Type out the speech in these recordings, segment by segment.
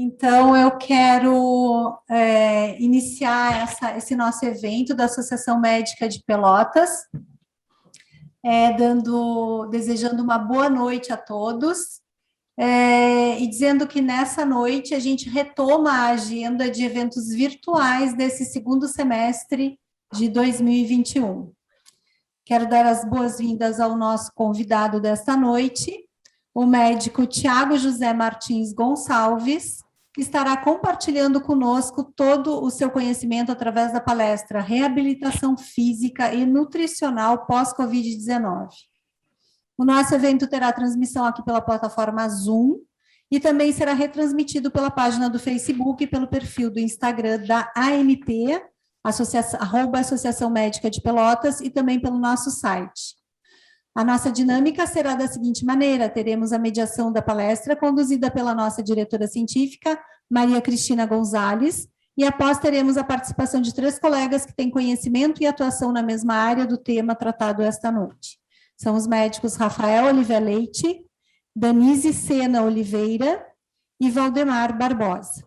Então, eu quero iniciar esse nosso evento da Associação Médica de Pelotas, desejando uma boa noite a todos, e dizendo que nessa noite a gente retoma a agenda de eventos virtuais desse segundo semestre de 2021. Quero dar as boas-vindas ao nosso convidado desta noite, o médico Tiago José Martins Gonçalves, que estará compartilhando conosco todo o seu conhecimento através da palestra Reabilitação Física e Nutricional pós-Covid-19. O nosso evento terá transmissão aqui pela plataforma Zoom e também será retransmitido pela página do Facebook e pelo perfil do Instagram da AMP, Associação Médica de Pelotas, e também pelo nosso site. A nossa dinâmica será da seguinte maneira: teremos a mediação da palestra conduzida pela nossa diretora científica, Maria Cristina Gonzalez, e após teremos a participação de 3 colegas que têm conhecimento e atuação na mesma área do tema tratado esta noite. São os médicos Rafael Oliveira Leite, Danise Sena Oliveira e Valdemar Barbosa.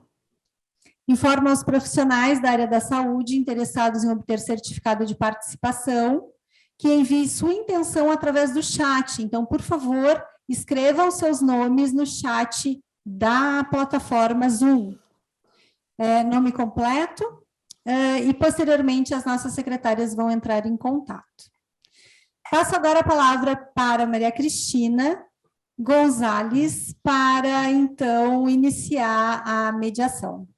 Informa aos profissionais da área da saúde interessados em obter certificado de participação que envie sua intenção através do chat. Então, por favor, escrevam seus nomes no chat da plataforma Zoom. Nome completo, e posteriormente as nossas secretárias vão entrar em contato. Passo agora a palavra para Maria Cristina Gonzalez para, então, iniciar a mediação.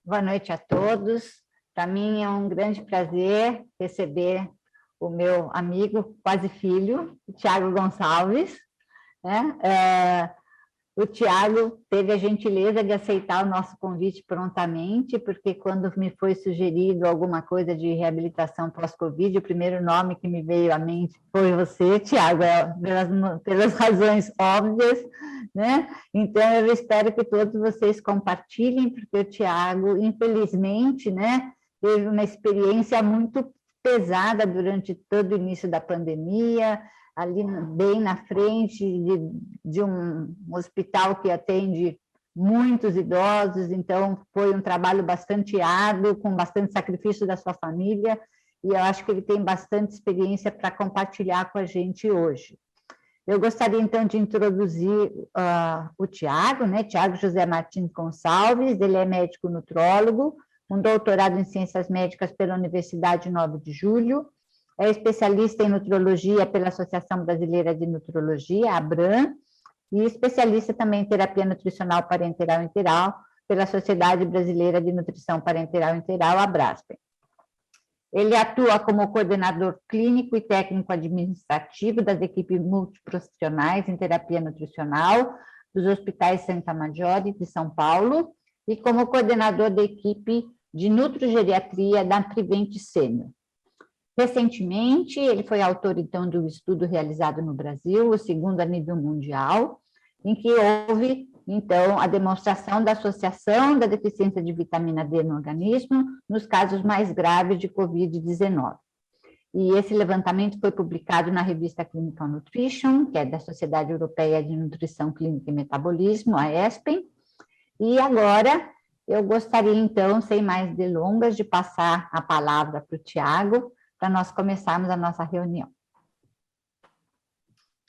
Boa noite a todos. Para mim é um grande prazer receber o meu amigo, quase filho, o Tiago Gonçalves. O Tiago teve a gentileza de aceitar o nosso convite prontamente, porque quando me foi sugerido alguma coisa de reabilitação pós-Covid, o primeiro nome que me veio à mente foi você, Tiago, pelas razões óbvias, né? Então, eu espero que todos vocês compartilhem, porque o Tiago, infelizmente, né, teve uma experiência muito pesada durante todo o início da pandemia, ali bem na frente de um hospital que atende muitos idosos, então foi um trabalho bastante árduo, com bastante sacrifício da sua família, e eu acho que ele tem bastante experiência para compartilhar com a gente hoje. Eu gostaria, então, de introduzir o Tiago, né? Tiago José Martins Gonçalves. Ele é médico nutrólogo, um doutorado em Ciências Médicas pela Universidade 9 de Julho, é especialista em nutrologia pela Associação Brasileira de Nutrologia, ABRAN, e especialista também em terapia nutricional parenteral enteral pela Sociedade Brasileira de Nutrição Parenteral Enteral, ABRASPEN. Ele atua como coordenador clínico e técnico administrativo das equipes multiprofissionais em terapia nutricional dos hospitais Santa Maggiore de São Paulo e como coordenador da equipe de nutrogeriatria da Prevent Senior. Recentemente, ele foi autor, então, do estudo realizado no Brasil, o segundo a nível mundial, em que houve, então, a demonstração da associação da deficiência de vitamina D no organismo nos casos mais graves de Covid-19. E esse levantamento foi publicado na revista Clinical Nutrition, que é da Sociedade Europeia de Nutrição Clínica e Metabolismo, a ESPEN. E agora, eu gostaria, então, sem mais delongas, de passar a palavra para o Tiago, para nós começarmos a nossa reunião.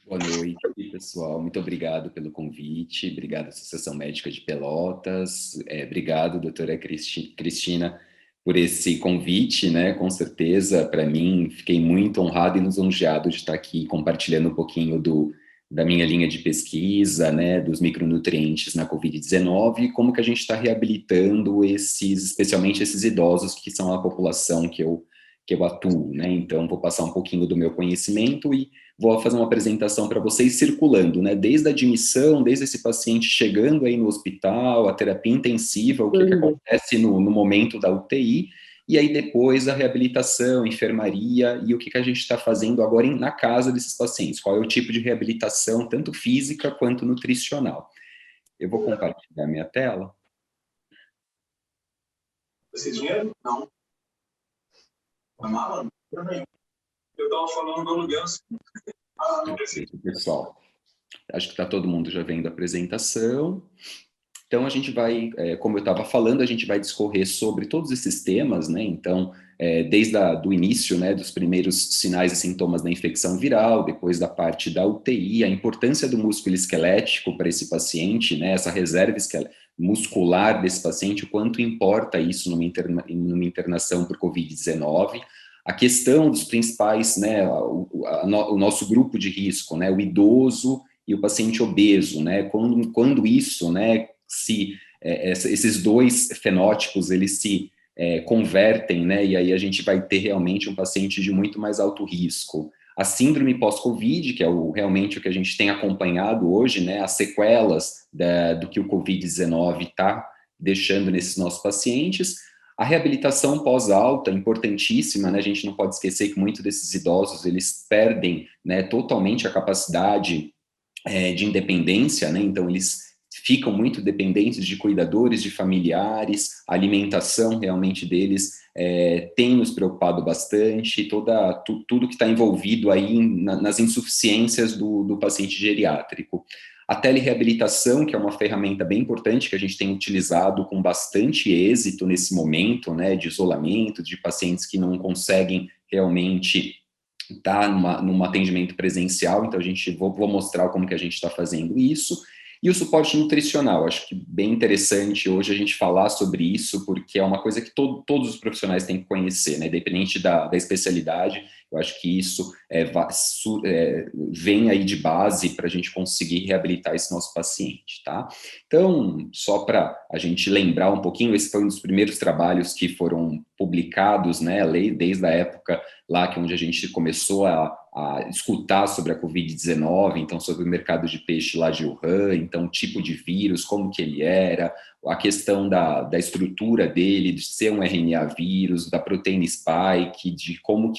Boa noite, pessoal. Muito obrigado pelo convite. Obrigado, Associação Médica de Pelotas. Obrigado, doutora Cristina, por esse convite, né? Com certeza, para mim, fiquei muito honrado e lisonjeado de estar aqui compartilhando um pouquinho da minha linha de pesquisa, né, dos micronutrientes na Covid-19 e como que a gente está reabilitando especialmente esses idosos que são a população que eu atuo, né? Então, vou passar um pouquinho do meu conhecimento e vou fazer uma apresentação para vocês circulando, né? Desde a admissão, desde esse paciente chegando aí no hospital, a terapia intensiva, o que acontece no momento da UTI, e aí depois a reabilitação, enfermaria e o que a gente está fazendo agora na casa desses pacientes, qual é o tipo de reabilitação, tanto física quanto nutricional. Eu vou compartilhar minha tela. Esse dinheiro? Não. A mala? Também. Eu estava falando do aluguel. Perfeito, pessoal. Acho que está todo mundo já vendo a apresentação. Então, a gente vai, como eu estava falando, a gente vai discorrer sobre todos esses temas, né? Então, desde o início, né, dos primeiros sinais e sintomas da infecção viral, depois da parte da UTI, a importância do músculo esquelético para esse paciente, né, essa reserva muscular desse paciente, o quanto importa isso numa internação por Covid-19, a questão dos principais, né, o nosso grupo de risco, né, o idoso e o paciente obeso, né, quando isso, né, esses dois fenótipos, eles se convertem, né, e aí a gente vai ter realmente um paciente de muito mais alto risco. A síndrome pós-Covid, que é realmente o que a gente tem acompanhado hoje, né, as sequelas do que o Covid-19 está deixando nesses nossos pacientes. A reabilitação pós-alta, importantíssima, né, a gente não pode esquecer que muitos desses idosos, eles perdem, né, totalmente a capacidade de independência, né, então eles ficam muito dependentes de cuidadores, de familiares, a alimentação realmente deles tem nos preocupado bastante, tudo que está envolvido aí nas insuficiências do paciente geriátrico. A telereabilitação, que é uma ferramenta bem importante que a gente tem utilizado com bastante êxito nesse momento, né, de isolamento, de pacientes que não conseguem realmente estar num atendimento presencial, então vou mostrar como que a gente está fazendo isso. E o suporte nutricional, acho que bem interessante hoje a gente falar sobre isso, porque é uma coisa que todos os profissionais têm que conhecer, né? Independente da especialidade, eu acho que isso vem aí de base para a gente conseguir reabilitar esse nosso paciente, tá? Então, só para a gente lembrar um pouquinho, esse foi um dos primeiros trabalhos que foram publicados, né, desde a época lá onde a gente começou a escutar sobre a Covid-19, então sobre o mercado de peixe lá de Wuhan, então o tipo de vírus, como que ele era, a questão da estrutura dele, de ser um RNA vírus, da proteína spike, de como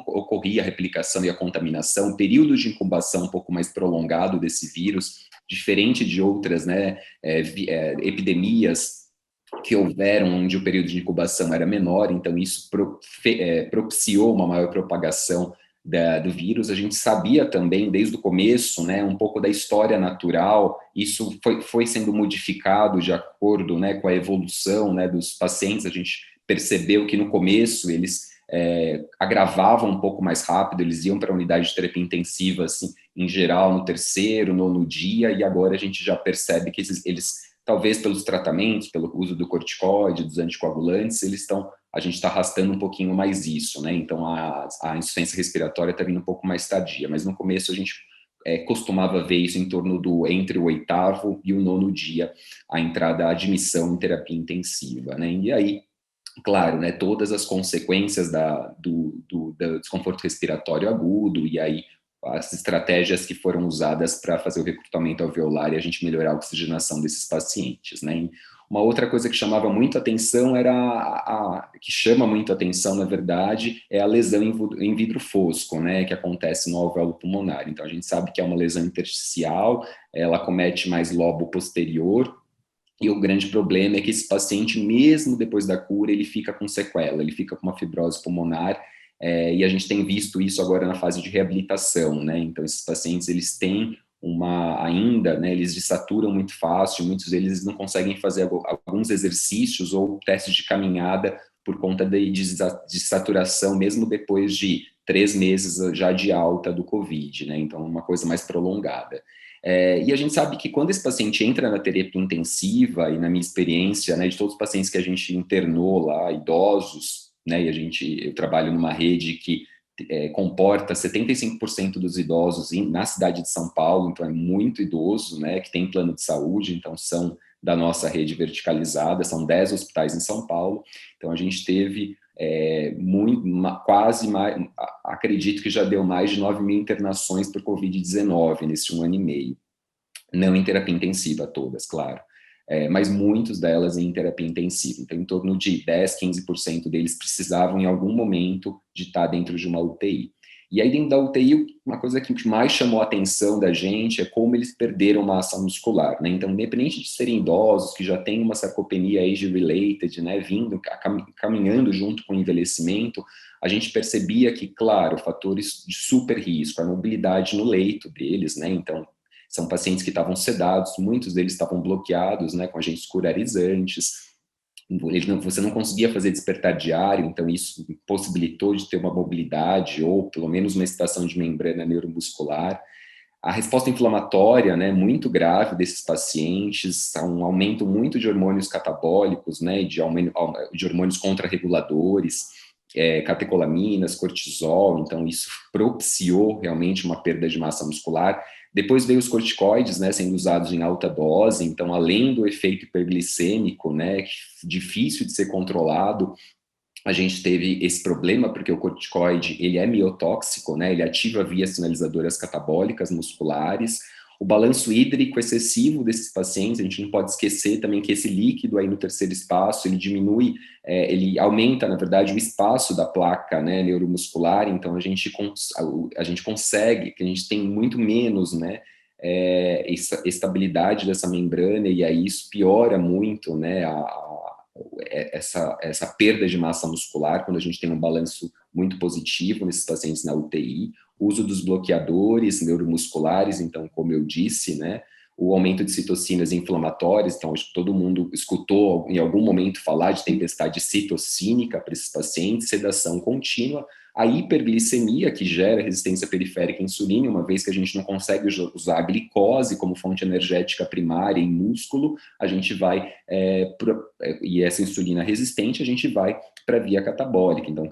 ocorria a replicação e a contaminação, período de incubação um pouco mais prolongado desse vírus, diferente de outras, né, epidemias que houveram onde o período de incubação era menor, então isso propiciou uma maior propagação do vírus. A gente sabia também, desde o começo, né, um pouco da história natural, isso foi sendo modificado de acordo, né, com a evolução, né, dos pacientes. A gente percebeu que no começo eles agravavam um pouco mais rápido, eles iam para a unidade de terapia intensiva, assim, em geral, no terceiro, nono dia, e agora a gente já percebe que eles talvez pelos tratamentos, pelo uso do corticoide, dos anticoagulantes, a gente está arrastando um pouquinho mais isso, né? Então, a insuficiência respiratória está vindo um pouco mais tardia, mas no começo a gente costumava ver isso entre o 8º e o 9º dia, a entrada, a admissão em terapia intensiva, né? E aí, claro, né, todas as consequências do desconforto respiratório agudo, e aí as estratégias que foram usadas para fazer o recrutamento alveolar e a gente melhorar a oxigenação desses pacientes, né? Uma outra coisa que chamava muito atenção que chama muito atenção, na verdade, é a lesão em vidro fosco, né, que acontece no alvéolo pulmonar. Então, a gente sabe que é uma lesão intersticial, ela comete mais lobo posterior, e o grande problema é que esse paciente, mesmo depois da cura, ele fica com sequela, ele fica com uma fibrose pulmonar, e a gente tem visto isso agora na fase de reabilitação, né? Então, esses pacientes, eles têm né, eles desaturam muito fácil, muitos deles não conseguem fazer alguns exercícios ou testes de caminhada por conta de saturação, mesmo depois de 3 meses já de alta do Covid, né? Então, uma coisa mais prolongada. E a gente sabe que quando esse paciente entra na terapia intensiva, e na minha experiência, né, de todos os pacientes que a gente internou lá, idosos, né, e eu trabalho numa rede que comporta 75% dos idosos na cidade de São Paulo, então é muito idoso, né, que tem plano de saúde, então são da nossa rede verticalizada, são 10 hospitais em São Paulo, então a gente teve acredito que já deu mais de 9.000 internações por Covid-19 nesse 1 ano e meio, não em terapia intensiva todas, claro, mas muitas delas em terapia intensiva, então em torno de 10, 15% deles precisavam em algum momento de estar dentro de uma UTI. E aí dentro da UTI, uma coisa que mais chamou a atenção da gente é como eles perderam massa muscular, né? Então, independente de serem idosos, que já têm uma sarcopenia age-related, né, caminhando junto com o envelhecimento, a gente percebia que, claro, fatores de super risco, a mobilidade no leito deles, né? Então, São pacientes que estavam sedados, muitos deles estavam bloqueados, né, com agentes curarizantes. Você não conseguia fazer despertar diário, então isso possibilitou de ter uma mobilidade ou pelo menos uma excitação de membrana neuromuscular. A resposta inflamatória, né, muito grave desses pacientes, um aumento muito de hormônios catabólicos, né, de hormônios contrarreguladores, catecolaminas, cortisol, então isso propiciou realmente uma perda de massa muscular. Depois veio os corticoides, né, sendo usados em alta dose, então além do efeito hiperglicêmico, né, difícil de ser controlado, a gente teve esse problema porque o corticoide, ele é miotóxico, né, ele ativa vias sinalizadoras catabólicas musculares. O balanço hídrico excessivo desses pacientes, a gente não pode esquecer também que esse líquido aí no terceiro espaço, ele diminui, ele aumenta, na verdade, o espaço da placa, né, neuromuscular, então a gente consegue, que a gente tem muito menos, né, estabilidade dessa membrana, e aí isso piora muito, né, essa perda de massa muscular, quando a gente tem um balanço muito positivo nesses pacientes na UTI, o uso dos bloqueadores neuromusculares, então, como eu disse, né, o aumento de citocinas inflamatórias, então, acho que todo mundo escutou em algum momento falar de tempestade citocínica para esses pacientes, sedação contínua, a hiperglicemia, que gera resistência periférica à insulina, uma vez que a gente não consegue usar a glicose como fonte energética primária em músculo, a gente vai, e essa insulina resistente, a gente vai para a via catabólica. Então,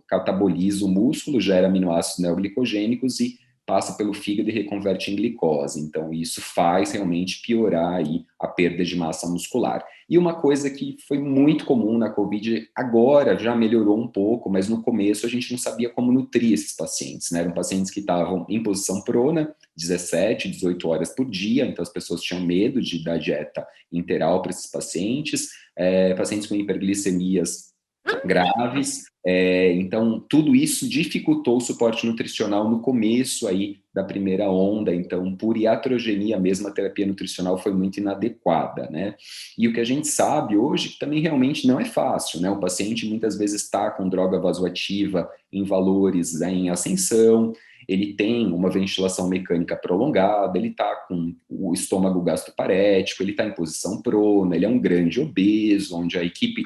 cataboliza o músculo, gera aminoácidos neoglicogênicos e passa pelo fígado e reconverte em glicose. Então, isso faz realmente piorar aí a perda de massa muscular. E uma coisa que foi muito comum na COVID, agora já melhorou um pouco, mas no começo a gente não sabia como nutrir esses pacientes, né? Eram pacientes que estavam em posição prona, 17, 18 horas por dia, então as pessoas tinham medo de dar dieta integral para esses pacientes, pacientes com hiperglicemias graves, então tudo isso dificultou o suporte nutricional no começo aí da primeira onda, então por iatrogenia mesmo a terapia nutricional foi muito inadequada, né? E o que a gente sabe hoje que também realmente não é fácil, né? O paciente muitas vezes está com droga vasoativa em valores, né, em ascensão, ele tem uma ventilação mecânica prolongada, ele está com o estômago gastroparético, ele está em posição prona, ele é um grande obeso, onde toda a equipe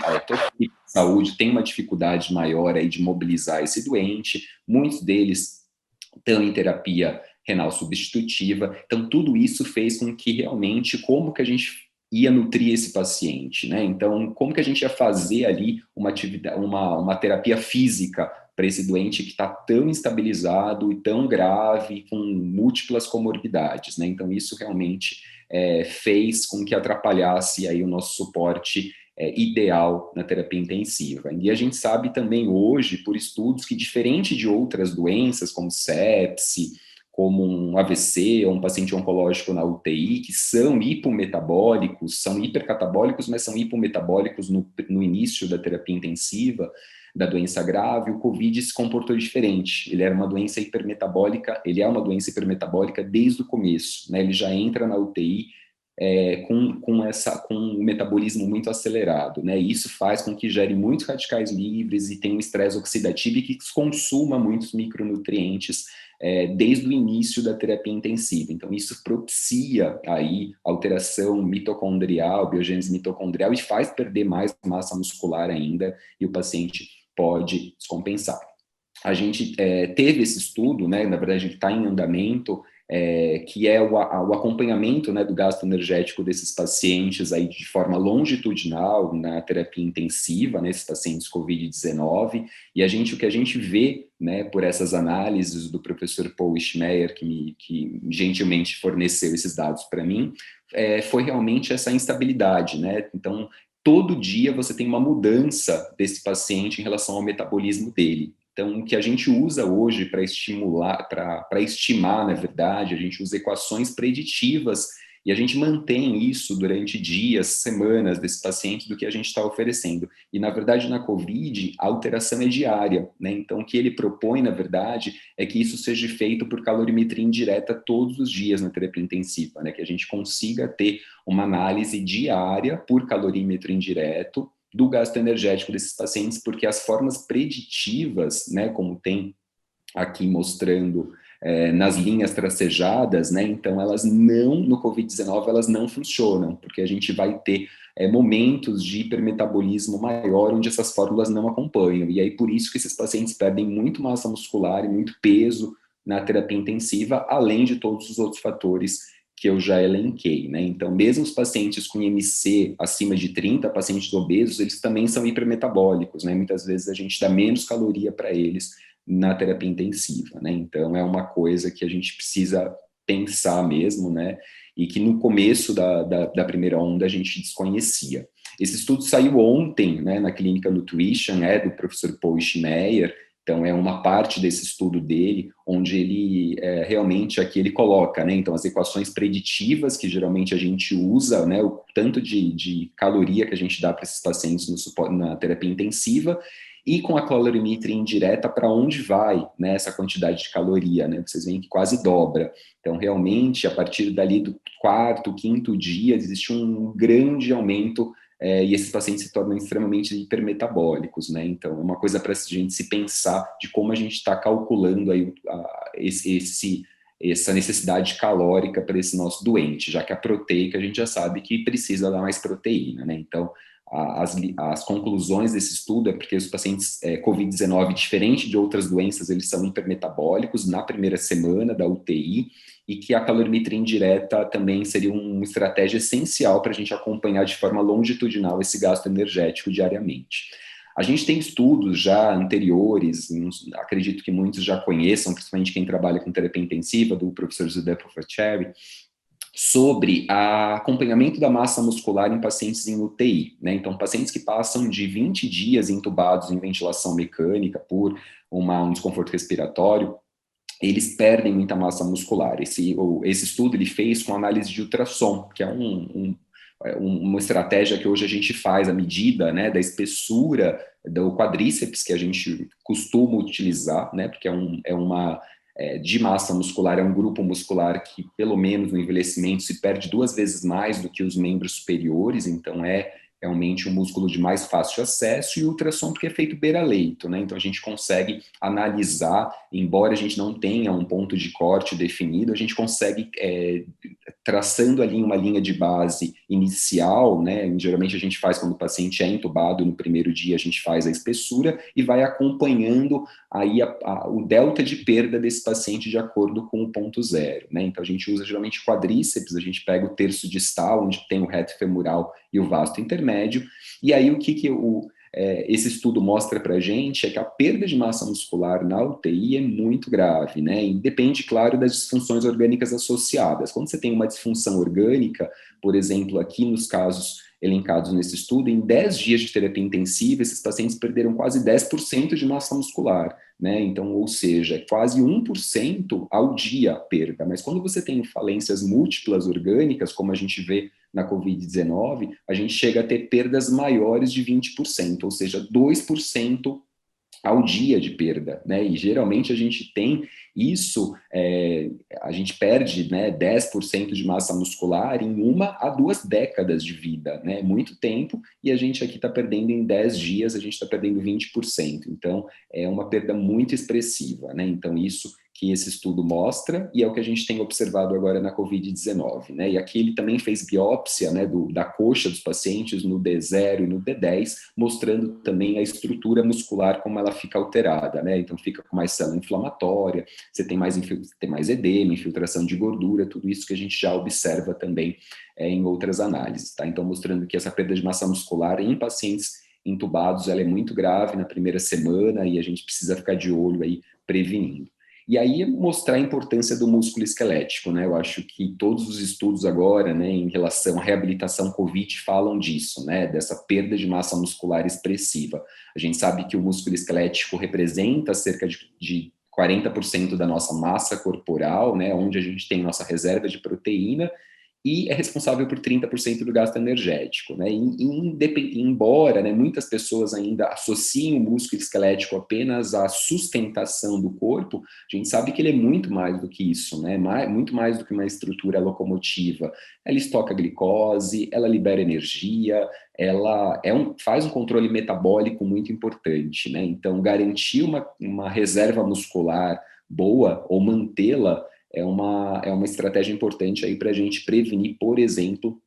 de saúde tem uma dificuldade maior aí de mobilizar esse doente, muitos deles estão em terapia renal substitutiva, então tudo isso fez com que realmente, como que a gente ia nutrir esse paciente, né? Então, como que a gente ia fazer ali uma atividade, uma terapia física para esse doente que está tão instabilizado e tão grave, com múltiplas comorbidades, né? Então, isso realmente fez com que atrapalhasse aí o nosso suporte ideal na terapia intensiva. E a gente sabe também hoje, por estudos, que diferente de outras doenças, como sepse, como um AVC ou um paciente oncológico na UTI, que são hipometabólicos, são hipercatabólicos, mas são hipometabólicos no início da terapia intensiva, da doença grave, o COVID se comportou diferente. Ele era uma doença hipermetabólica, ele é uma doença hipermetabólica desde o começo, né? Ele já entra na UTI com um metabolismo muito acelerado, né? E isso faz com que gere muitos radicais livres e tenha um estresse oxidativo e que consuma muitos micronutrientes desde o início da terapia intensiva. Então, isso propicia aí alteração mitocondrial, biogênese mitocondrial e faz perder mais massa muscular ainda e o paciente pode descompensar. A gente teve esse estudo, né? Na verdade, ele está em andamento, que é o acompanhamento, né, do gasto energético desses pacientes aí de forma longitudinal na terapia intensiva, nesses pacientes COVID-19, e o que a gente vê, né, por essas análises do professor Paul Schmeyer, que gentilmente forneceu esses dados para mim, foi realmente essa instabilidade, né? Então, todo dia você tem uma mudança desse paciente em relação ao metabolismo dele. Então, o que a gente usa hoje para estimular, para estimar, na verdade, a gente usa equações preditivas e a gente mantém isso durante dias, semanas desse paciente do que a gente está oferecendo. E, na verdade, na COVID, a alteração é diária, né? Então, o que ele propõe, na verdade, é que isso seja feito por calorimetria indireta todos os dias na terapia intensiva, né? Que a gente consiga ter uma análise diária por calorímetro indireto do gasto energético desses pacientes, porque as formas preditivas, né, como tem aqui mostrando nas linhas tracejadas, né? Então elas não, no Covid-19, elas não funcionam, porque a gente vai ter momentos de hipermetabolismo maior, onde essas fórmulas não acompanham, e aí por isso que esses pacientes perdem muito massa muscular e muito peso na terapia intensiva, além de todos os outros fatores que eu já elenquei, né? Então, mesmo os pacientes com IMC acima de 30, pacientes obesos, eles também são hipermetabólicos, né? Muitas vezes a gente dá menos caloria para eles na terapia intensiva, né? Então, é uma coisa que a gente precisa pensar mesmo, né? E que no começo da primeira onda a gente desconhecia. Esse estudo saiu ontem, né, na Clínica Nutrition, do professor Paul Schmeyer. Então, é uma parte desse estudo dele, onde ele realmente aqui ele coloca, né, então as equações preditivas que geralmente a gente usa, né, o tanto de caloria que a gente dá para esses pacientes na terapia intensiva, e com a calorimetria indireta, para onde vai, né, essa quantidade de caloria, né, vocês veem que quase dobra. Então, realmente, a partir dali do quarto, quinto dia, existe um grande aumento, e esses pacientes se tornam extremamente hipermetabólicos, né, então é uma coisa para a gente se pensar de como a gente está calculando aí essa necessidade calórica para esse nosso doente, já que a proteica a gente já sabe que precisa dar mais proteína, né, então as conclusões desse estudo é porque os pacientes COVID-19, diferente de outras doenças, eles são hipermetabólicos na primeira semana da UTI, e que a calorimetria indireta também seria uma estratégia essencial para a gente acompanhar de forma longitudinal esse gasto energético diariamente. A gente tem estudos já anteriores, acredito que muitos já conheçam, principalmente quem trabalha com terapia intensiva, do professor José Profacherry, sobre acompanhamento da massa muscular em pacientes em UTI, né? Então, pacientes que passam de 20 dias entubados em ventilação mecânica por um desconforto respiratório, eles perdem muita massa muscular. Esse estudo ele fez com análise de ultrassom, que é uma estratégia que hoje a gente faz à medida, né, da espessura do quadríceps que a gente costuma utilizar, né, porque de massa muscular, é um grupo muscular que, pelo menos no envelhecimento, se perde 2 vezes mais do que os membros superiores, então é realmente um músculo de mais fácil acesso, e o ultrassom porque é feito beira-leito, né? Então a gente consegue analisar, embora a gente não tenha um ponto de corte definido, a gente consegue, traçando ali uma linha de base inicial, né? Geralmente a gente faz quando o paciente é entubado, no primeiro dia a gente faz a espessura e vai acompanhando aí o delta de perda desse paciente de acordo com o ponto zero, né? Então a gente usa geralmente quadríceps, a gente pega o terço distal, onde tem o reto femoral e o vasto intermédio, e aí o que esse estudo mostra para a gente é que a perda de massa muscular na UTI é muito grave, né? E depende, claro, das disfunções orgânicas associadas. Quando você tem uma disfunção orgânica, por exemplo, aqui nos casos elencados nesse estudo, em 10 dias de terapia intensiva, esses pacientes perderam quase 10% de massa muscular, né? Então, ou seja, quase 1% ao dia a perda. Mas quando você tem falências múltiplas orgânicas, como a gente vê na Covid-19, a gente chega a ter perdas maiores de 20%, ou seja, 2% ao dia de perda, né? E geralmente a gente tem isso, a gente perde, né, 10% de massa muscular em 1 a 2 décadas de vida, né? Muito tempo, e a gente aqui está perdendo em 10 dias, a gente está perdendo 20%. Então, é uma perda muito expressiva, né? Então, isso que esse estudo mostra, e é o que a gente tem observado agora na Covid-19, né? E aqui ele também fez biópsia, né, da coxa dos pacientes no D0 e no D10, mostrando também a estrutura muscular, como ela fica alterada, né? Então fica com mais célula inflamatória, você tem mais edema, infiltração de gordura, tudo isso que a gente já observa também em outras análises, tá? Então mostrando que essa perda de massa muscular em pacientes intubados, ela é muito grave na primeira semana, e a gente precisa ficar de olho aí, prevenindo. E aí mostrar a importância do músculo esquelético, né? Eu acho que todos os estudos agora, né, em relação à reabilitação COVID falam disso, né? Dessa perda de massa muscular expressiva. A gente sabe que o músculo esquelético representa cerca de 40% da nossa massa corporal, né? Onde a gente tem nossa reserva de proteína, e é responsável por 30% do gasto energético, né? Embora, né, muitas pessoas ainda associem o músculo esquelético apenas à sustentação do corpo, a gente sabe que ele é muito mais do que isso, né? Muito mais do que uma estrutura locomotiva. Ela estoca glicose, ela libera energia, ela faz um controle metabólico muito importante, né? Então, garantir uma reserva muscular boa ou mantê-la é uma estratégia importante aí para a gente prevenir, por exemplo,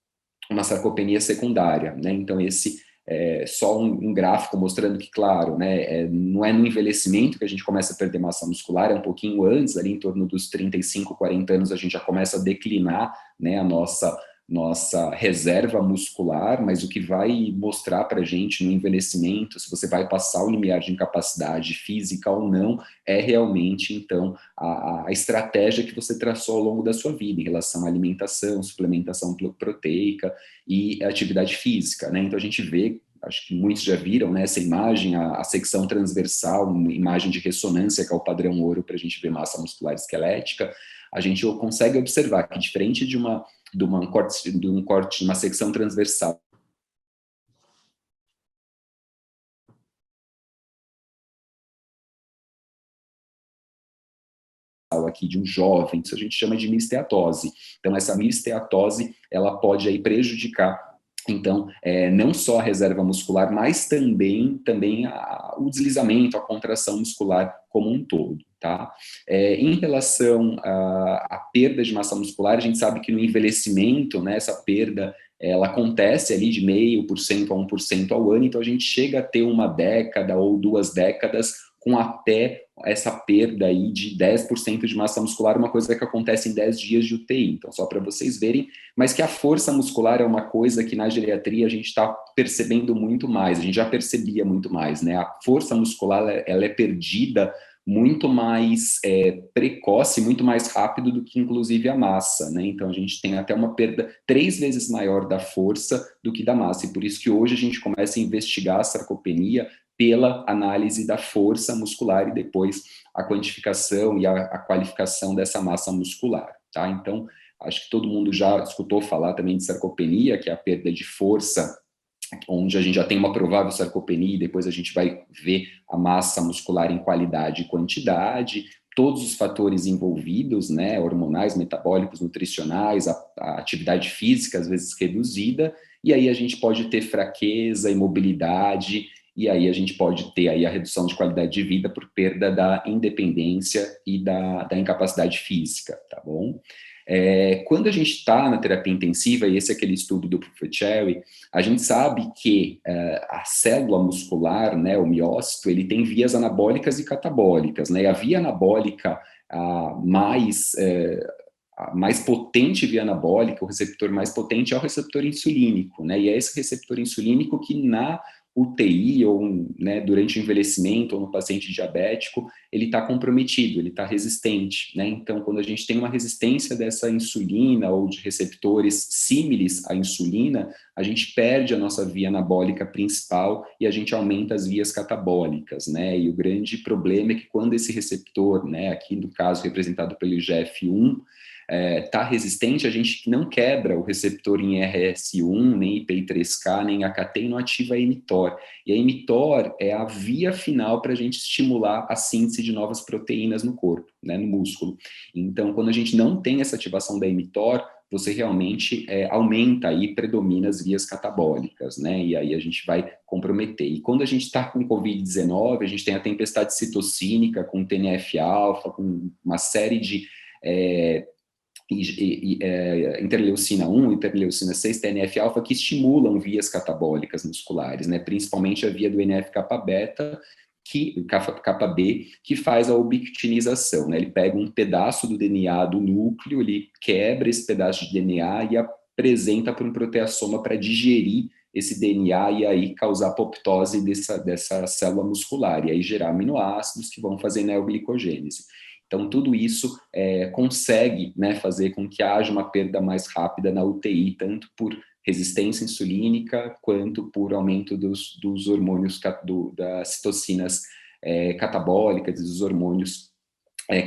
uma sarcopenia secundária, né? Então, esse é só um gráfico mostrando que, claro, né, não é no envelhecimento que a gente começa a perder massa muscular, é um pouquinho antes, ali em torno dos 35, 40 anos, a gente já começa a declinar, né, a nossa reserva muscular, mas o que vai mostrar para a gente no envelhecimento, se você vai passar o limiar de incapacidade física ou não, é realmente, então, a estratégia que você traçou ao longo da sua vida, em relação à alimentação, suplementação proteica e atividade física, né? Então, a gente vê, acho que muitos já viram, né, essa imagem, a secção transversal, uma imagem de ressonância, que é o padrão ouro para a gente ver massa muscular esquelética, a gente consegue observar que, diferente de um corte, uma secção transversal aqui de um jovem, isso a gente chama de misteatose. Então, essa misteatose, ela pode aí prejudicar, então, não só a reserva muscular, mas também o deslizamento, a contração muscular como um todo, tá? Em relação à perda de massa muscular, a gente sabe que no envelhecimento, né, essa perda, ela acontece ali de 0,5% a 1% ao ano, então a gente chega a ter uma década ou 2 décadas com até essa perda aí de 10% de massa muscular, uma coisa que acontece em 10 dias de UTI. Então, só para vocês verem, mas que a força muscular é uma coisa que na geriatria a gente está percebendo muito mais, a gente já percebia muito mais, né? A força muscular, ela é perdida muito mais precoce, muito mais rápido do que, inclusive, a massa, né? Então, a gente tem até uma perda 3 vezes maior da força do que da massa, e por isso que hoje a gente começa a investigar a sarcopenia pela análise da força muscular e depois a quantificação e a qualificação dessa massa muscular, tá? Então, acho que todo mundo já escutou falar também de sarcopenia, que é a perda de força, onde a gente já tem uma provável sarcopenia e depois a gente vai ver a massa muscular em qualidade e quantidade, todos os fatores envolvidos, né, hormonais, metabólicos, nutricionais, a atividade física às vezes reduzida, e aí a gente pode ter fraqueza, imobilidade, e aí a gente pode ter aí a redução de qualidade de vida por perda da independência e da incapacidade física, tá bom? Quando a gente está na terapia intensiva, e esse é aquele estudo do Profecelli, a gente sabe que a célula muscular, né, o miócito, ele tem vias anabólicas e catabólicas, né, e a via anabólica a mais potente via anabólica, o receptor mais potente é o receptor insulínico, né, e é esse receptor insulínico que na UTI ou, né, durante o envelhecimento ou no paciente diabético, ele está comprometido, ele está resistente, né? Então, quando a gente tem uma resistência dessa insulina ou de receptores símiles à insulina, a gente perde a nossa via anabólica principal e a gente aumenta as vias catabólicas, né? E o grande problema é que quando esse receptor, né, aqui no caso representado pelo IGF-1, está resistente, a gente não quebra o receptor em RS1, nem IPI3K, nem AKT, e não ativa a mTOR. E a mTOR é a via final para a gente estimular a síntese de novas proteínas no corpo, né, no músculo. Então, quando a gente não tem essa ativação da mTOR, você realmente aumenta e predomina as vias catabólicas, né, e aí a gente vai comprometer. E quando a gente está com Covid-19, a gente tem a tempestade citocínica, com TNF-alfa, com uma série de interleucina 1, interleucina 6, TNF-alfa, que estimulam vias catabólicas musculares, né? Principalmente a via do NF-kappa-beta, kappa-B, que faz a ubiquitinização, né? Ele pega um pedaço do DNA do núcleo, ele quebra esse pedaço de DNA e apresenta para um proteassoma para digerir esse DNA e aí causar apoptose dessa célula muscular, e aí gerar aminoácidos que vão fazer neoglicogênese. Então, tudo isso consegue, né, fazer com que haja uma perda mais rápida na UTI, tanto por resistência insulínica, quanto por aumento dos hormônios, das citocinas catabólicas e dos hormônios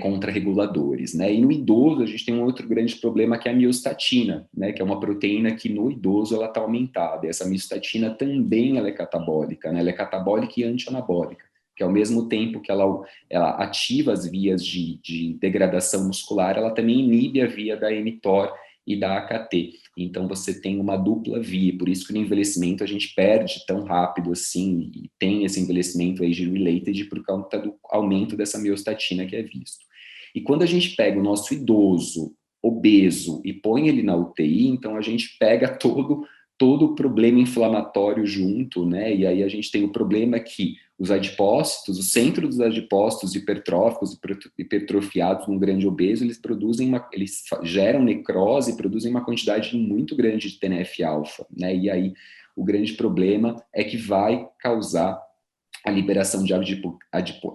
contrarreguladores, né? E no idoso, a gente tem um outro grande problema, que é a miostatina, né, que é uma proteína que no idoso ela está aumentada. E essa miostatina também ela é catabólica, né? Ela é catabólica e antianabólica, que ao mesmo tempo que ela ativa as vias de degradação muscular, ela também inibe a via da mTOR e da AKT. Então, você tem uma dupla via, por isso que no envelhecimento a gente perde tão rápido assim, e tem esse envelhecimento age-related por conta do aumento dessa miostatina que é visto. E quando a gente pega o nosso idoso obeso e põe ele na UTI, então a gente pega todo o problema inflamatório junto, né? E aí a gente tem o problema que os adipócitos, o centro dos adipócitos hipertróficos, hipertrofiados num grande obeso, eles geram necrose e produzem uma quantidade muito grande de TNF-alfa, né? E aí o grande problema é que vai causar a liberação de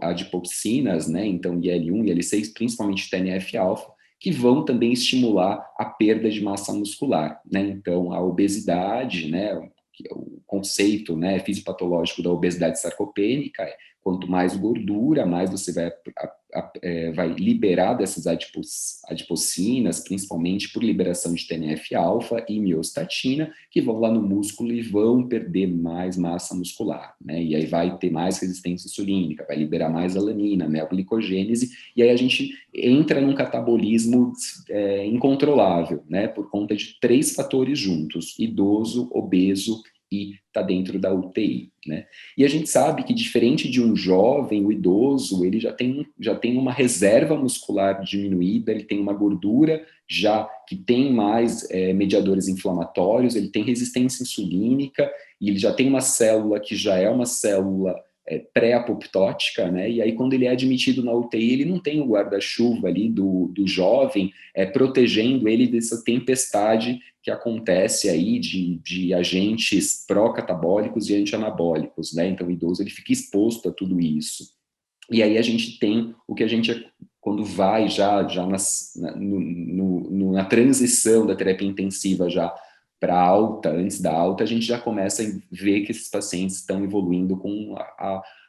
adipoxinas, né? Então IL-1 e IL-6, principalmente TNF-alfa, que vão também estimular a perda de massa muscular, né? Então, a obesidade, né, o conceito, né, fisiopatológico da obesidade sarcopênica é quanto mais gordura, mais você vai liberar dessas adipocinas, principalmente por liberação de TNF-alfa e miostatina, que vão lá no músculo e vão perder mais massa muscular, né? E aí vai ter mais resistência insulínica, vai liberar mais alanina, neoglicogênese, e aí a gente entra num catabolismo incontrolável, né? Por conta de 3 fatores juntos: idoso, obeso e está dentro da UTI, né? E a gente sabe que, diferente de um jovem, o idoso, ele já tem uma reserva muscular diminuída, ele tem uma gordura já que tem mais mediadores inflamatórios, ele tem resistência insulínica, e ele já tem uma célula que já é uma célula pré-apoptótica, né? E aí, quando ele é admitido na UTI, ele não tem o guarda-chuva ali do jovem protegendo ele dessa tempestade que acontece aí de agentes pró-catabólicos e anti-anabólicos, né? Então, o idoso, ele fica exposto a tudo isso. E aí a gente tem o que a gente, quando vai na transição da terapia intensiva já para alta, antes da alta, a gente já começa a ver que esses pacientes estão evoluindo com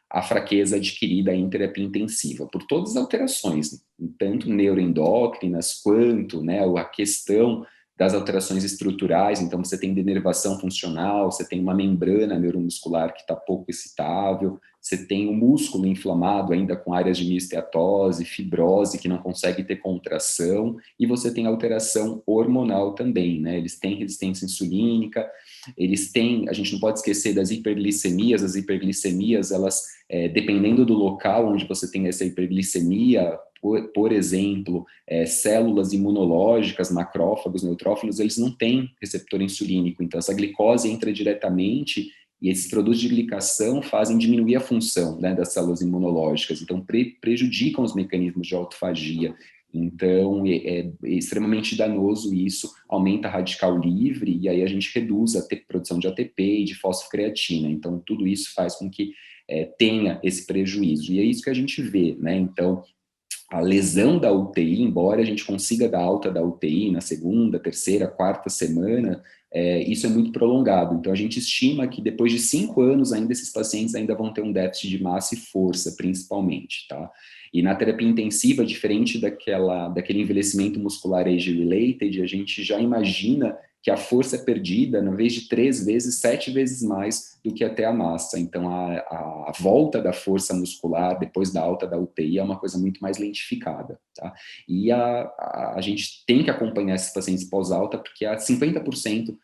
a fraqueza adquirida em terapia intensiva, por todas as alterações, tanto neuroendócrinas quanto, né, a questão das alterações estruturais. Então você tem denervação funcional, você tem uma membrana neuromuscular que está pouco excitável, você tem o músculo inflamado ainda com áreas de miesteatose, fibrose que não consegue ter contração, e você tem alteração hormonal também, né? Eles têm resistência insulínica, eles têm, a gente não pode esquecer das hiperglicemias. As hiperglicemias, elas, dependendo do local onde você tem essa hiperglicemia, por exemplo, células imunológicas, macrófagos, neutrófilos, eles não têm receptor insulínico, então essa glicose entra diretamente e esses produtos de glicação fazem diminuir a função, né, das células imunológicas, então prejudicam os mecanismos de autofagia. Então, é extremamente danoso isso, aumenta a radical livre, e aí a gente reduz a produção de ATP e de fosfocreatina. Então, tudo isso faz com que tenha esse prejuízo. E é isso que a gente vê, né? Então, a lesão da UTI, embora a gente consiga dar alta da UTI na segunda, terceira, quarta semana, isso é muito prolongado. Então, a gente estima que depois de 5 anos ainda esses pacientes ainda vão ter um déficit de massa e força, principalmente, tá? E na terapia intensiva, diferente daquele envelhecimento muscular age-related, a gente já imagina que a força é perdida, na vez de 3 vezes, 7 vezes mais do que até a massa. Então, a volta da força muscular depois da alta da UTI é uma coisa muito mais lentificada, tá? E a gente tem que acompanhar esses pacientes pós-alta, porque há 50%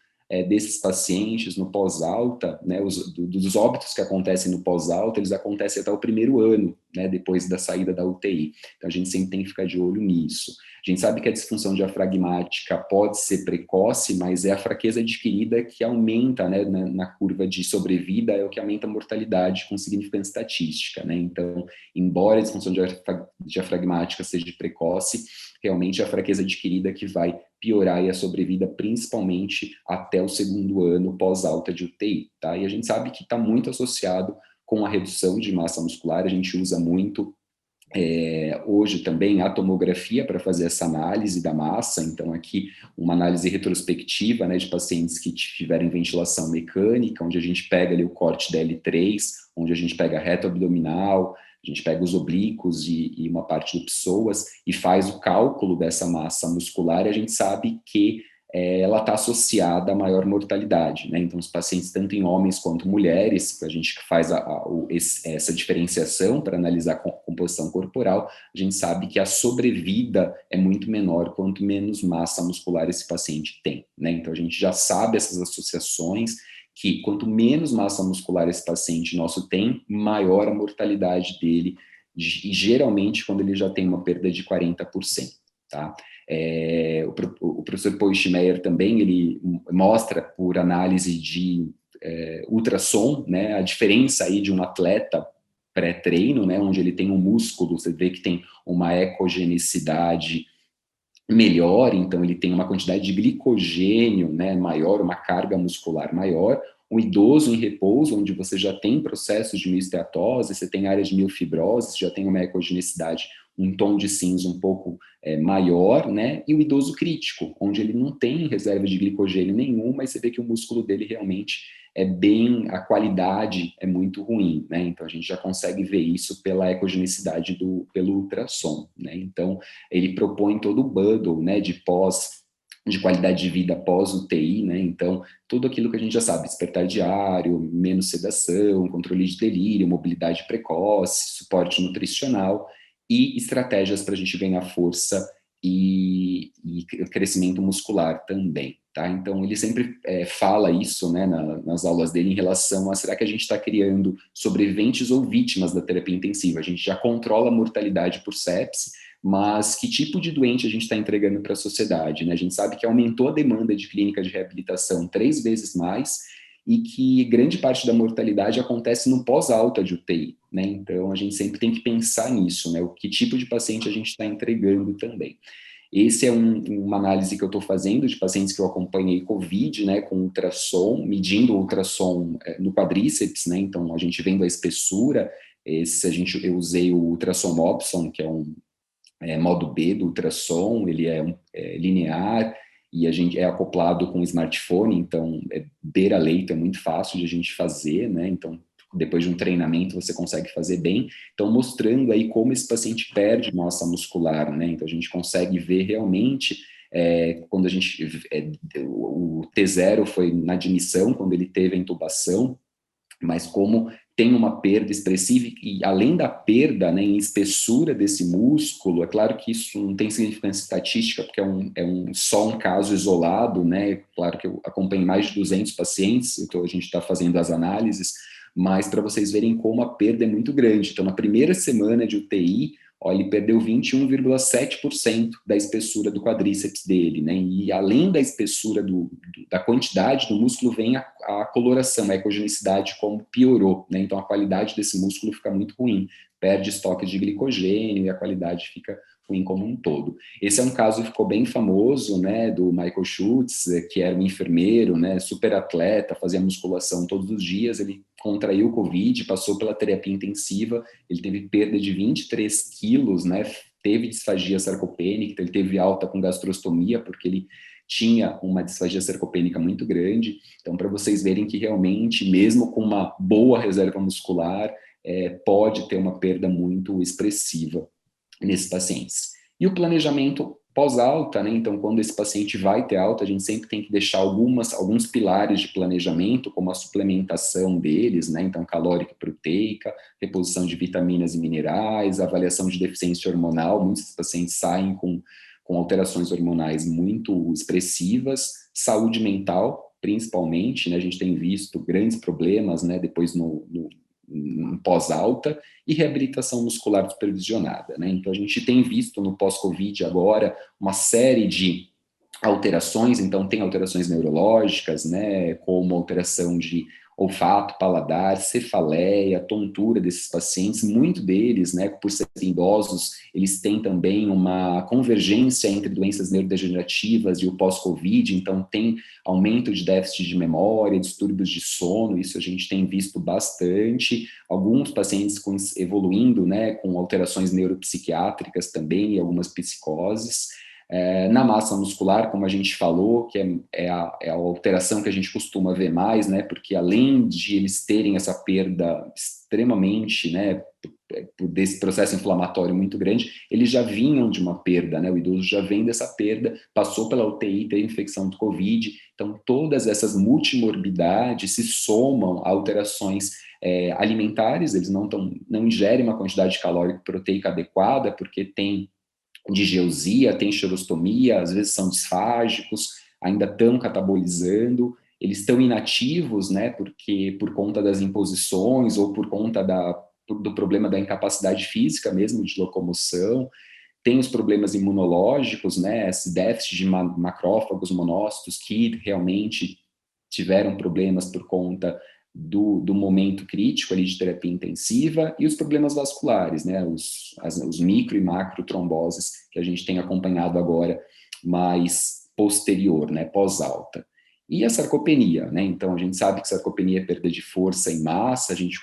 desses pacientes no pós-alta, né, dos óbitos que acontecem no pós-alta, eles acontecem até o 1º ano, né, depois da saída da UTI. Então, a gente sempre tem que ficar de olho nisso. A gente sabe que a disfunção diafragmática pode ser precoce, mas é a fraqueza adquirida que aumenta, né, na curva de sobrevida, é o que aumenta a mortalidade com significância estatística, né? Então, embora a disfunção diafragmática seja precoce, realmente é a fraqueza adquirida que vai piorar aí a sobrevida, principalmente até o 2º ano pós-alta de UTI, tá? E a gente sabe que está muito associado com a redução de massa muscular. A gente usa muito hoje também a tomografia para fazer essa análise da massa. Então aqui uma análise retrospectiva, né, de pacientes que tiverem ventilação mecânica, onde a gente pega ali o corte da L3, onde a gente pega a reta abdominal, a gente pega os oblíquos e uma parte do psoas e faz o cálculo dessa massa muscular, e a gente sabe que ela está associada a maior mortalidade, né? Então, os pacientes, tanto em homens quanto mulheres, a gente faz essa diferenciação para analisar a composição corporal, a gente sabe que a sobrevida é muito menor quanto menos massa muscular esse paciente tem, né? Então, a gente já sabe essas associações, que quanto menos massa muscular esse paciente nosso tem, maior a mortalidade dele e geralmente quando ele já tem uma perda de 40%, tá? O professor Poischmeier também, ele mostra por análise de ultrassom, né, a diferença aí de um atleta pré-treino, né, onde ele tem um músculo, você vê que tem uma ecogenicidade melhor, então ele tem uma quantidade de glicogênio, né, maior, uma carga muscular maior. Um idoso em repouso, onde você já tem processos de miosteatose, você tem áreas de miofibrose, já tem uma ecogenicidade, um tom de cinza um pouco maior, né? E o idoso crítico, onde ele não tem reserva de glicogênio nenhum, mas você vê que o músculo dele realmente a qualidade é muito ruim, né? Então a gente já consegue ver isso pela ecogenicidade pelo ultrassom, né? Então ele propõe todo o bundle, né, de qualidade de vida pós-UTI, né, então tudo aquilo que a gente já sabe, despertar diário, menos sedação, controle de delírio, mobilidade precoce, suporte nutricional e estratégias para a gente ganhar força e crescimento muscular também, tá? Então ele sempre fala isso, né, nas aulas dele em relação a será que a gente está criando sobreviventes ou vítimas da terapia intensiva? A gente já controla a mortalidade por sepse, mas que tipo de doente a gente está entregando para a sociedade, né? A gente sabe que aumentou a demanda de clínica de reabilitação 3 vezes mais e que grande parte da mortalidade acontece no pós-alta de UTI, né? Então, a gente sempre tem que pensar nisso, né? O que tipo de paciente a gente está entregando também. Esse é uma análise que eu estou fazendo de pacientes que eu acompanhei COVID, né, com ultrassom, medindo o ultrassom no quadríceps, né? Então, a gente vendo a espessura, eu usei o ultrassom Mobson, que é modo B do ultrassom, ele é linear e a gente é acoplado com o smartphone, então beira-leito, é muito fácil de a gente fazer, né? Então, depois de um treinamento, você consegue fazer bem. Então, mostrando aí como esse paciente perde massa muscular, né? Então, a gente consegue ver realmente quando a gente... o T0 foi na admissão, quando ele teve a intubação, mas como tem uma perda expressiva e além da perda, né, em espessura desse músculo, é claro que isso não tem significância estatística, porque só um caso isolado, né, claro que eu acompanho mais de 200 pacientes, então a gente está fazendo as análises, mas para vocês verem como a perda é muito grande. Então, na primeira semana de UTI, ele perdeu 21,7% da espessura do quadríceps dele, né? E além da espessura da quantidade do músculo, vem a coloração, a ecogenicidade, como piorou, né? Então a qualidade desse músculo fica muito ruim, perde estoque de glicogênio e a qualidade fica ruim como um todo. Esse é um caso que ficou bem famoso, né, do Michael Schultz, que era um enfermeiro, né, super atleta, fazia musculação todos os dias, ele contraiu o Covid, passou pela terapia intensiva, ele teve perda de 23 quilos, né, teve disfagia sarcopênica, então ele teve alta com gastrostomia, porque ele tinha uma disfagia sarcopênica muito grande. Então, para vocês verem que realmente, mesmo com uma boa reserva muscular, pode ter uma perda muito expressiva nesses pacientes. E o planejamento pós-alta, né? Então, quando esse paciente vai ter alta, a gente sempre tem que deixar alguns pilares de planejamento, como a suplementação deles, né? Então, calórica e proteica, reposição de vitaminas e minerais, avaliação de deficiência hormonal. Muitos pacientes saem com alterações hormonais muito expressivas, saúde mental, principalmente, né? A gente tem visto grandes problemas, né? Depois no pós-alta, e reabilitação muscular supervisionada, né? Então, a gente tem visto no pós-Covid agora uma série de alterações, então tem alterações neurológicas, né, como alteração de olfato, paladar, cefaleia, tontura desses pacientes, muito deles, né, por serem idosos, eles têm também uma convergência entre doenças neurodegenerativas e o pós-Covid, então tem aumento de déficit de memória, distúrbios de sono, isso a gente tem visto bastante, alguns pacientes evoluindo, né, com alterações neuropsiquiátricas também e algumas psicoses. Na massa muscular, como a gente falou, que é a alteração que a gente costuma ver mais, né, porque além de eles terem essa perda extremamente, né, desse processo inflamatório muito grande, eles já vinham de uma perda, né, o idoso já vem dessa perda, passou pela UTI, teve infecção do Covid, então todas essas multimorbidades se somam a alterações alimentares, eles não ingerem uma quantidade calórica proteica adequada, porque tem digeusia, tem xerostomia, às vezes são disfágicos, ainda estão catabolizando, eles estão inativos, né, porque por conta das imposições ou por conta da do problema da incapacidade física mesmo, de locomoção, tem os problemas imunológicos, né, esse déficit de macrófagos, monócitos, que realmente tiveram problemas por conta do momento crítico ali de terapia intensiva, e os problemas vasculares, né, os micro e macro tromboses que a gente tem acompanhado agora mais posterior, né, pós-alta. E a sarcopenia, né, então a gente sabe que sarcopenia é perda de força em massa, a gente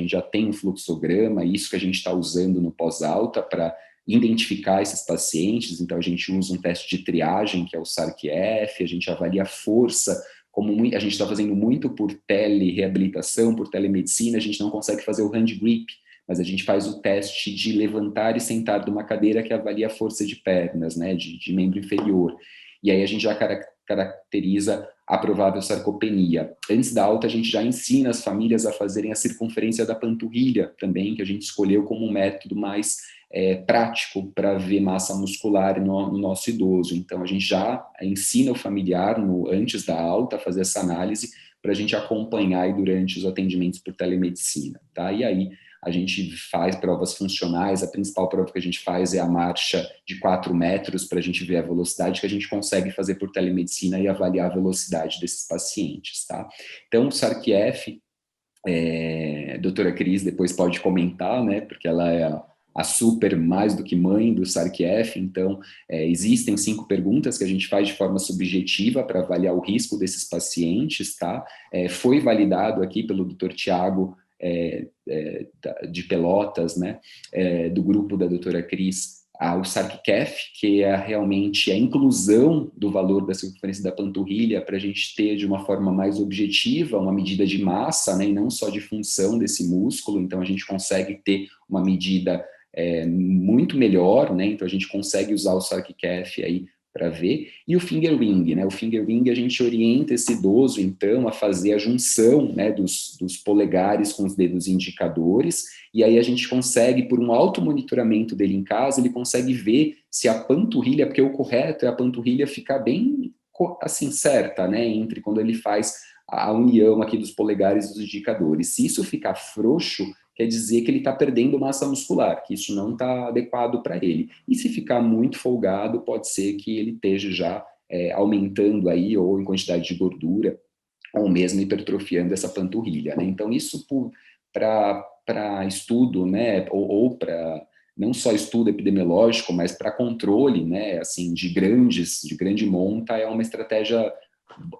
já tem um fluxograma, isso que a gente está usando no pós-alta para identificar esses pacientes, então a gente usa um teste de triagem, que é o SARC-F, a gente avalia a força, como a gente está fazendo muito por telereabilitação, por telemedicina, a gente não consegue fazer o hand grip, mas a gente faz o teste de levantar e sentar de uma cadeira que avalia a força de pernas, né, de membro inferior. E aí a gente já caracteriza a provável sarcopenia. Antes da alta, a gente já ensina as famílias a fazerem a circunferência da panturrilha também, que a gente escolheu como um método mais prático para ver massa muscular no nosso idoso. Então, a gente já ensina o familiar, antes da alta, a fazer essa análise para a gente acompanhar aí durante os atendimentos por telemedicina, tá? E aí, a gente faz provas funcionais, a principal prova que a gente faz é a marcha de 4 metros, para a gente ver a velocidade que a gente consegue fazer por telemedicina e avaliar a velocidade desses pacientes, tá? Então, o SARC-F, a doutora Cris depois pode comentar, né, porque ela é a super mais do que mãe do SARC-F, então existem 5 perguntas que a gente faz de forma subjetiva para avaliar o risco desses pacientes, tá? Foi validado aqui pelo Dr. Tiago de Pelotas, né, do grupo da doutora Cris, o SARC-CAF, que é realmente a inclusão do valor da circunferência da panturrilha para a gente ter de uma forma mais objetiva uma medida de massa, né, e não só de função desse músculo. Então a gente consegue ter uma medida muito melhor, né, então a gente consegue usar o SARC-CAF aí para ver, e o finger ring, né, o finger ring a gente orienta esse idoso, então, a fazer a junção, né, dos polegares com os dedos indicadores, e aí a gente consegue, por um automonitoramento dele em casa, ele consegue ver se a panturrilha, porque o correto é a panturrilha ficar bem, assim, certa, né, entre quando ele faz a união aqui dos polegares e dos indicadores. Se isso ficar frouxo, quer dizer que ele está perdendo massa muscular, que isso não está adequado para ele. E se ficar muito folgado, pode ser que ele esteja já aumentando aí, ou em quantidade de gordura, ou mesmo hipertrofiando essa panturrilha, né? Então, isso para estudo, né, ou para não só estudo epidemiológico, mas para controle, né, assim, de grande monta, é uma estratégia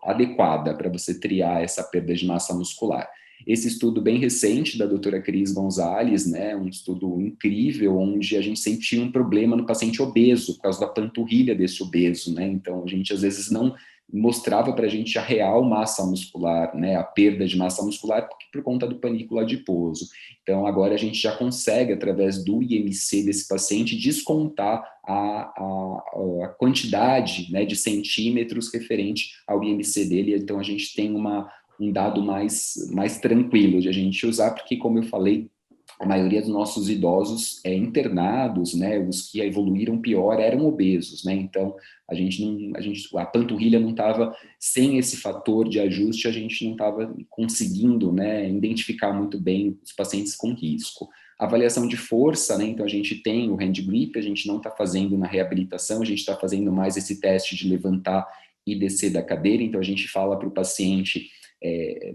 adequada para você triar essa perda de massa muscular. Esse estudo bem recente da doutora Cris Gonzalez, né, um estudo incrível, onde a gente sentia um problema no paciente obeso, por causa da panturrilha desse obeso, né, então a gente às vezes não mostrava para a gente a real massa muscular, né, a perda de massa muscular por conta do panículo adiposo. Então agora a gente já consegue, através do IMC desse paciente, descontar a quantidade, né, de centímetros referente ao IMC dele, então a gente tem um dado mais tranquilo de a gente usar, porque, como eu falei, a maioria dos nossos idosos internados, né, os que evoluíram pior eram obesos, né, então a panturrilha não estava, sem esse fator de ajuste, a gente não estava conseguindo, né, identificar muito bem os pacientes com risco. Avaliação de força, né, então a gente tem o hand grip, a gente não está fazendo na reabilitação, a gente está fazendo mais esse teste de levantar e descer da cadeira, então a gente fala para o paciente,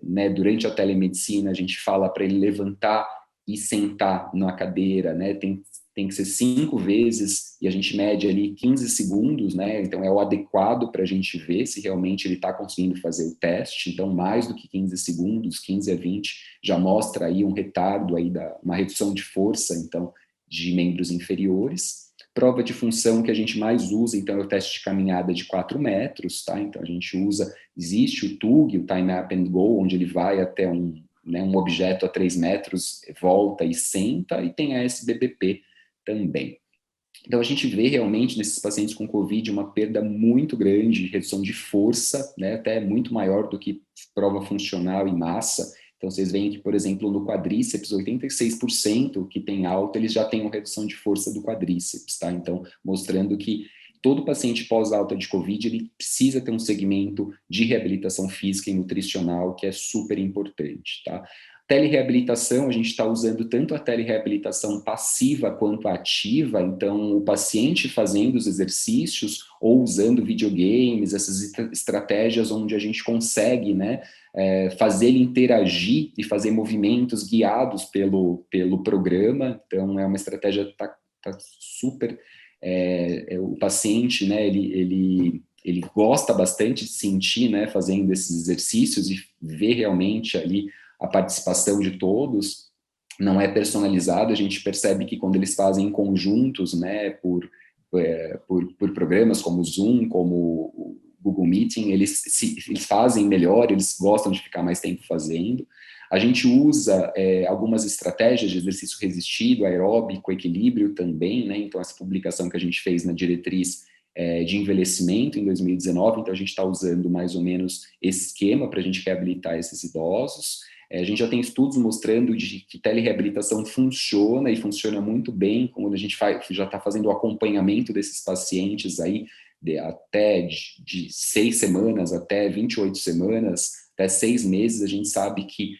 né, durante a telemedicina, a gente fala para ele levantar e sentar na cadeira, né, tem que ser 5 vezes, e a gente mede ali 15 segundos, né, então é o adequado para a gente ver se realmente ele está conseguindo fazer o teste, então mais do que 15 segundos, 15 a 20, já mostra aí um retardo, aí uma redução de força, então, de membros inferiores. Prova de função que a gente mais usa, então, é o teste de caminhada de 4 metros, tá? Então, a gente existe o TUG, o Time Up and Go, onde ele vai até um objeto a 3 metros, volta e senta, e tem a SBBP também. Então, a gente vê realmente nesses pacientes com Covid uma perda muito grande, redução de força, né, até muito maior do que prova funcional em massa. Então, vocês veem que, por exemplo, no quadríceps, 86% que tem alta, eles já têm uma redução de força do quadríceps, tá? Então, mostrando que todo paciente pós-alta de Covid, ele precisa ter um segmento de reabilitação física e nutricional, que é super importante, tá? Telereabilitação, a gente está usando tanto a telereabilitação passiva quanto ativa, então o paciente fazendo os exercícios ou usando videogames, essas estratégias onde a gente consegue, né, fazer ele interagir e fazer movimentos guiados pelo programa. Então é uma estratégia que tá super... o paciente, né, ele gosta bastante de sentir, né, fazendo esses exercícios e ver realmente ali a participação de todos. Não é personalizado, a gente percebe que quando eles fazem em conjuntos, né, por programas como o Zoom, como o Google Meeting, eles fazem melhor, eles gostam de ficar mais tempo fazendo. A gente usa algumas estratégias de exercício resistido, aeróbico, equilíbrio também, né, então essa publicação que a gente fez na diretriz de envelhecimento em 2019, então a gente está usando mais ou menos esse esquema para a gente reabilitar esses idosos. A gente já tem estudos mostrando que telereabilitação funciona e funciona muito bem, quando a gente já está fazendo o acompanhamento desses pacientes aí, até de 6 semanas até 28 semanas, até 6 meses, a gente sabe que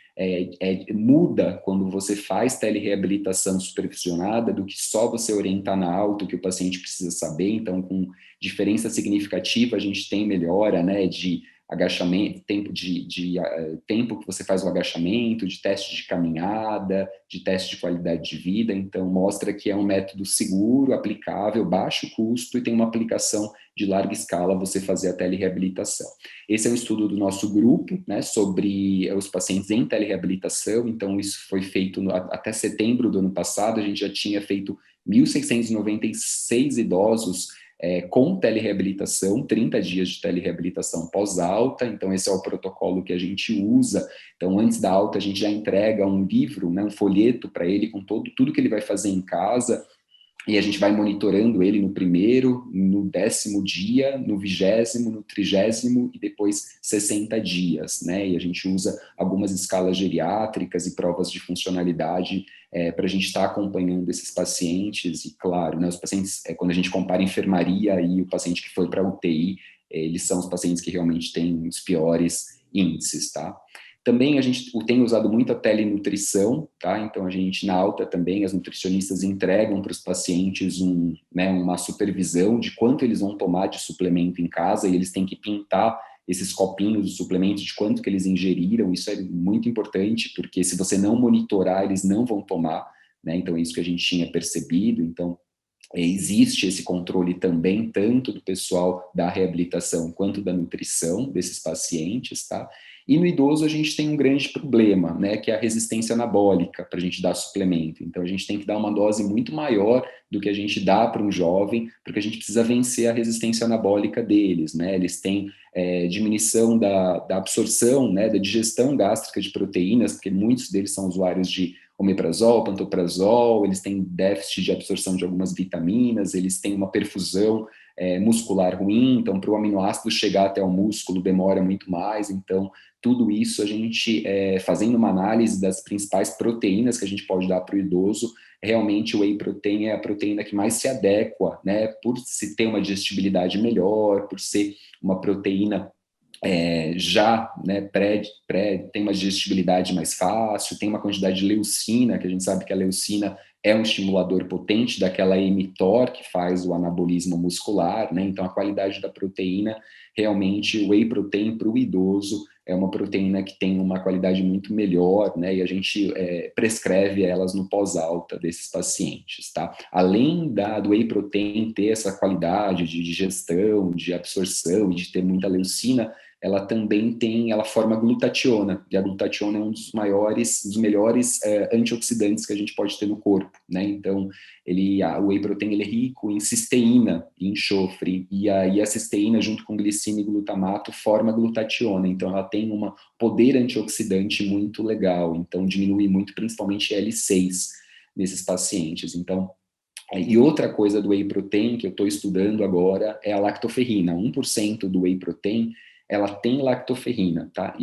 muda quando você faz telereabilitação supervisionada do que só você orientar na alta o que o paciente precisa saber. Então, com diferença significativa, a gente tem melhora, né, de agachamento, tempo que você faz o agachamento, de teste de caminhada, de teste de qualidade de vida. Então, mostra que é um método seguro, aplicável, baixo custo e tem uma aplicação de larga escala você fazer a telereabilitação. Esse é um estudo do nosso grupo, né, sobre os pacientes em telereabilitação. Então, isso foi feito até setembro do ano passado, a gente já tinha feito 1.696 idosos com telereabilitação, 30 dias de telereabilitação pós-alta. Então esse é o protocolo que a gente usa. Então antes da alta a gente já entrega um livro, né, um folheto para ele com tudo que ele vai fazer em casa, e a gente vai monitorando ele no primeiro, no 10º dia, no 20º, no 30º e depois 60 dias, né? E a gente usa algumas escalas geriátricas e provas de funcionalidade para a gente estar acompanhando esses pacientes. E claro, né, os pacientes, quando a gente compara enfermaria e o paciente que foi para UTI, eles são os pacientes que realmente têm os piores índices, tá? Também a gente tem usado muito a telenutrição, tá? Então a gente na alta também, as nutricionistas entregam para os pacientes uma supervisão de quanto eles vão tomar de suplemento em casa, e eles têm que pintar esses copinhos de suplementos de quanto que eles ingeriram. Isso é muito importante, porque se você não monitorar, eles não vão tomar, né? Então é isso que a gente tinha percebido. Então existe esse controle também, tanto do pessoal da reabilitação quanto da nutrição desses pacientes, tá? E no idoso a gente tem um grande problema, né, que é a resistência anabólica para a gente dar suplemento. Então a gente tem que dar uma dose muito maior do que a gente dá para um jovem, porque a gente precisa vencer a resistência anabólica deles, né? Eles têm diminuição da absorção, né, da digestão gástrica de proteínas, porque muitos deles são usuários de omeprazol, pantoprazol, eles têm déficit de absorção de algumas vitaminas, eles têm uma perfusão muscular ruim, então para o aminoácido chegar até o músculo demora muito mais. Então tudo isso a gente, fazendo uma análise das principais proteínas que a gente pode dar para o idoso, realmente o whey protein é a proteína que mais se adequa, né, por se ter uma digestibilidade melhor, por ser uma proteína tem uma digestibilidade mais fácil, tem uma quantidade de leucina, que a gente sabe que a leucina é um estimulador potente daquela mTOR que faz o anabolismo muscular, né? Então a qualidade da proteína, realmente o whey protein para o idoso é uma proteína que tem uma qualidade muito melhor, né? E a gente prescreve elas no pós-alta desses pacientes, tá? Além do whey protein ter essa qualidade de digestão, de absorção e de ter muita leucina, ela também ela forma glutationa, e a glutationa é um dos melhores antioxidantes que a gente pode ter no corpo, né? Então, o whey protein ele é rico em cisteína e enxofre, e a cisteína junto com glicina e glutamato forma glutationa, então ela tem um poder antioxidante muito legal, então diminui muito, principalmente L6 nesses pacientes. Então, e outra coisa do whey protein que eu estou estudando agora é a lactoferrina. 1% do whey protein ela tem lactoferrina, tá?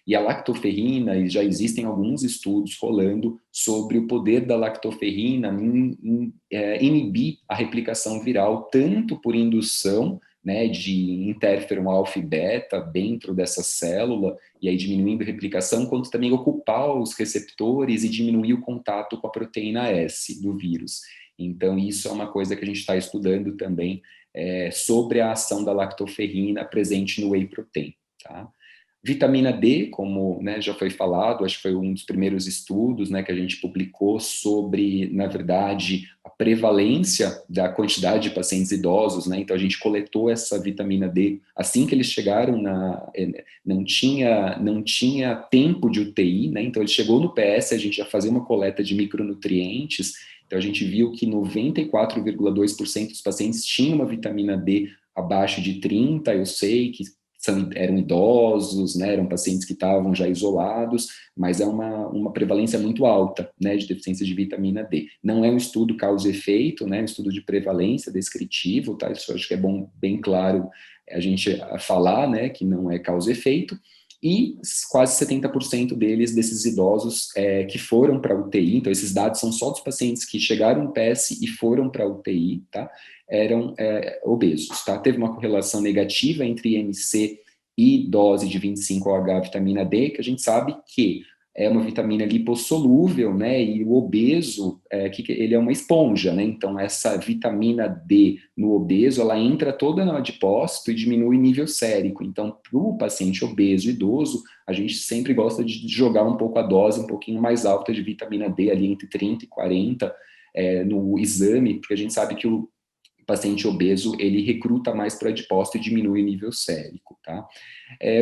E a lactoferrina, e já existem alguns estudos rolando sobre o poder da lactoferrina em inibir a replicação viral, tanto por indução, né, de interferon alfa e beta dentro dessa célula, e aí diminuindo a replicação, quanto também ocupar os receptores e diminuir o contato com a proteína S do vírus. Então, isso é uma coisa que a gente está estudando também, sobre a ação da lactoferrina presente no whey protein, tá? Vitamina D, como, né, já foi falado, acho que foi um dos primeiros estudos, né, que a gente publicou sobre, na verdade, a prevalência da quantidade de pacientes idosos, né, então a gente coletou essa vitamina D assim que eles chegaram não tinha tempo de UTI, né, então ele chegou no PS, a gente já fazia uma coleta de micronutrientes, então a gente viu que 94,2% dos pacientes tinham uma vitamina D abaixo de 30, eu sei que eram idosos, né, eram pacientes que estavam já isolados, mas é uma prevalência muito alta, né, de deficiência de vitamina D. Não é um estudo causa e efeito, né, é um estudo de prevalência descritivo, tá, isso eu acho que é bom, bem claro a gente falar, né, que não é causa e efeito, e quase 70% desses idosos que foram para a UTI, então esses dados são só dos pacientes que chegaram no PS e foram para a UTI, tá? Eram obesos, tá? Teve uma correlação negativa entre IMC e dose de 25-OH vitamina D, que a gente sabe que é uma vitamina lipossolúvel, né, e o obeso, ele é uma esponja, né, então essa vitamina D no obeso, ela entra toda no adipócito e diminui o nível sérico, então para o paciente obeso idoso, a gente sempre gosta de jogar um pouco a dose um pouquinho mais alta de vitamina D, ali entre 30 e 40, no exame, porque a gente sabe que o paciente obeso, ele recruta mais para o adipócito e diminui o nível sérico, tá?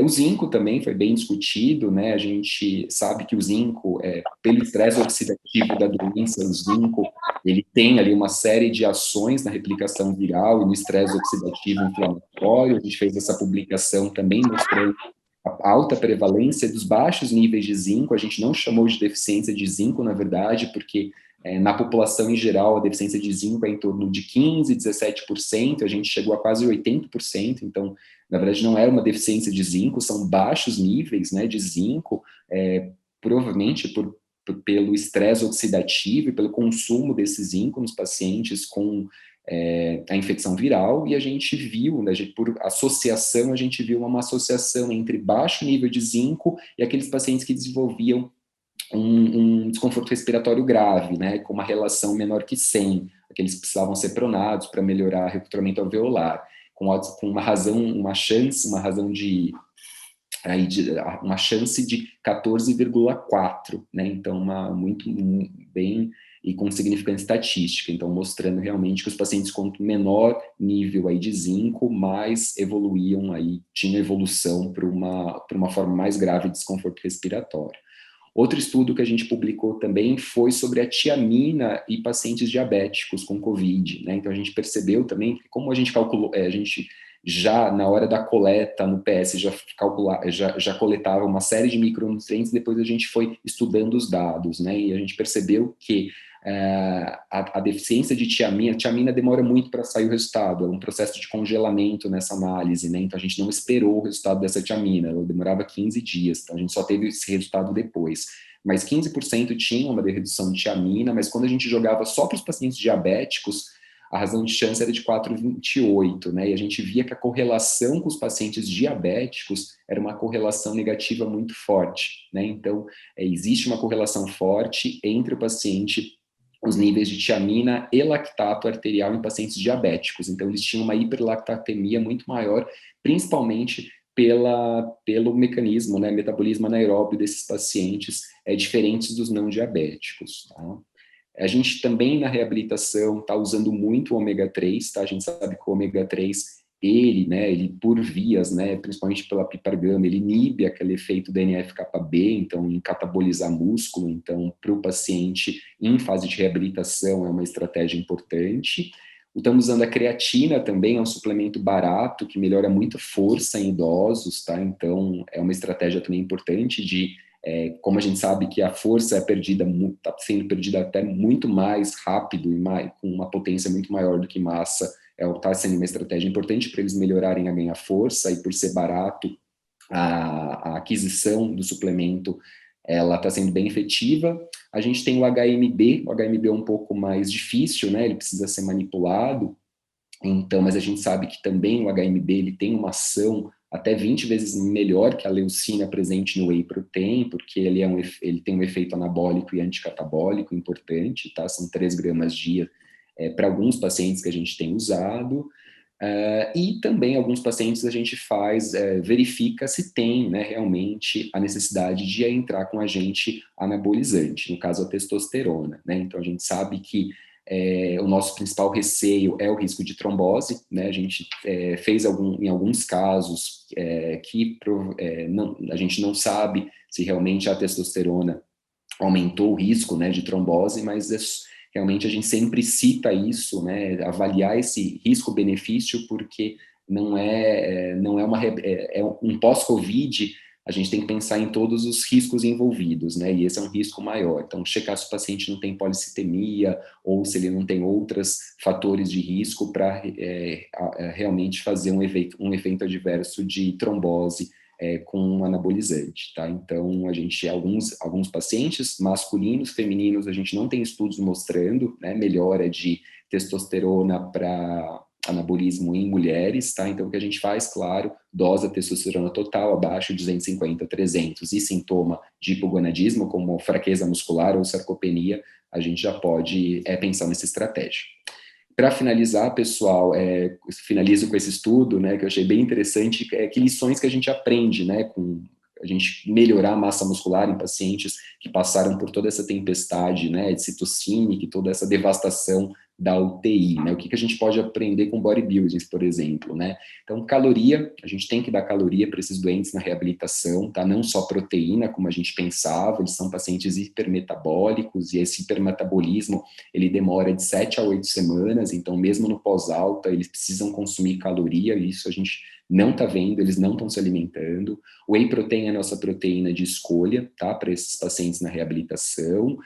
O zinco também foi bem discutido, né? A gente sabe que o zinco, pelo estresse oxidativo da doença, o zinco, ele tem ali uma série de ações na replicação viral e no estresse oxidativo inflamatório. A gente fez essa publicação também mostrando a alta prevalência dos baixos níveis de zinco. A gente não chamou de deficiência de zinco, na verdade, porque na população em geral, a deficiência de zinco é em torno de 15%, 17%, a gente chegou a quase 80%, então, na verdade, não era uma deficiência de zinco, são baixos níveis, né, de zinco, provavelmente pelo estresse oxidativo e pelo consumo desse zinco nos pacientes com a infecção viral, e a gente viu, né, por associação, a gente viu uma associação entre baixo nível de zinco e aqueles pacientes que desenvolviam um desconforto respiratório grave, né, com uma relação menor que 100, aqueles que precisavam ser pronados para melhorar o recrutamento alveolar, com uma chance de 14,4, né, então muito bem, e com significância estatística, então mostrando realmente que os pacientes com menor nível aí de zinco, mais evoluíam aí, tinham evolução para uma forma mais grave de desconforto respiratório. Outro estudo que a gente publicou também foi sobre a tiamina e pacientes diabéticos com COVID, né? Então a gente percebeu também que como a gente calculou, a gente já na hora da coleta no PS já coletava uma série de micronutrientes, depois a gente foi estudando os dados, né? E a gente percebeu que a deficiência de tiamina demora muito para sair o resultado, é um processo de congelamento nessa análise, né? Então a gente não esperou o resultado dessa tiamina, ela demorava 15 dias, então a gente só teve esse resultado depois. Mas 15% tinham uma redução de tiamina, mas quando a gente jogava só para os pacientes diabéticos, a razão de chance era de 4,28, né? E a gente via que a correlação com os pacientes diabéticos era uma correlação negativa muito forte, né? Então, existe uma correlação forte entre o paciente, os níveis de tiamina e lactato arterial em pacientes diabéticos. Então, eles tinham uma hiperlactatemia muito maior, principalmente pelo mecanismo, né, metabolismo anaeróbio desses pacientes, diferentes dos não diabéticos, tá? A gente também, na reabilitação, está usando muito o ômega 3, tá? A gente sabe que o ômega 3, ele por vias, né, principalmente pela pipargama, ele inibe aquele efeito NF-κB, então, em catabolizar músculo, então, para o paciente em fase de reabilitação é uma estratégia importante. Estamos usando a creatina também, é um suplemento barato, que melhora muito força em idosos, tá? Então, é uma estratégia também importante como a gente sabe que a força está sendo perdida até muito mais rápido e com uma potência muito maior do que massa, está sendo uma estratégia importante para eles melhorarem a ganhar força, e por ser barato, a aquisição do suplemento, ela está sendo bem efetiva. A gente tem o HMB é um pouco mais difícil, né? Ele precisa ser manipulado, Então, mas a gente sabe que também o HMB ele tem uma ação até 20 vezes melhor que a leucina presente no whey protein, porque ele tem um efeito anabólico e anticatabólico importante, tá? São 3 gramas dia para alguns pacientes que a gente tem usado. E também alguns pacientes a gente verifica se tem, né, realmente a necessidade de entrar com agente anabolizante, no caso a testosterona, né? Então a gente sabe que o nosso principal receio é o risco de trombose, né? A gente fez em alguns casos a gente não sabe se realmente a testosterona aumentou o risco, né, de trombose, mas realmente a gente sempre cita isso, né, avaliar esse risco-benefício, porque não é um pós-Covid, a gente tem que pensar em todos os riscos envolvidos, né, e esse é um risco maior. Então, checar se o paciente não tem policitemia, ou se ele não tem outros fatores de risco para realmente fazer um evento adverso de trombose com um anabolizante, tá? Então, alguns pacientes masculinos, femininos, a gente não tem estudos mostrando, né, melhora de testosterona para anabolismo em mulheres, tá? Então, o que a gente faz, claro, dose de testosterona total abaixo de 250, 300 e sintoma de hipogonadismo, como fraqueza muscular ou sarcopenia, a gente já pode pensar nessa estratégia. Para finalizar, pessoal, finalizo com esse estudo, né, que eu achei bem interessante, que lições que a gente aprende, né, com a gente melhorar a massa muscular em pacientes que passaram por toda essa tempestade, né, de citocínica e toda essa devastação da UTI, né, o que a gente pode aprender com bodybuilding, por exemplo, né, então caloria, a gente tem que dar caloria para esses doentes na reabilitação, tá, não só proteína, como a gente pensava, eles são pacientes hipermetabólicos, e esse hipermetabolismo, ele demora de 7 a 8 semanas, então mesmo no pós-alta, eles precisam consumir caloria, e isso a gente não está vendo, eles não estão se alimentando. O whey protein é a nossa proteína de escolha, tá, para esses pacientes na reabilitação,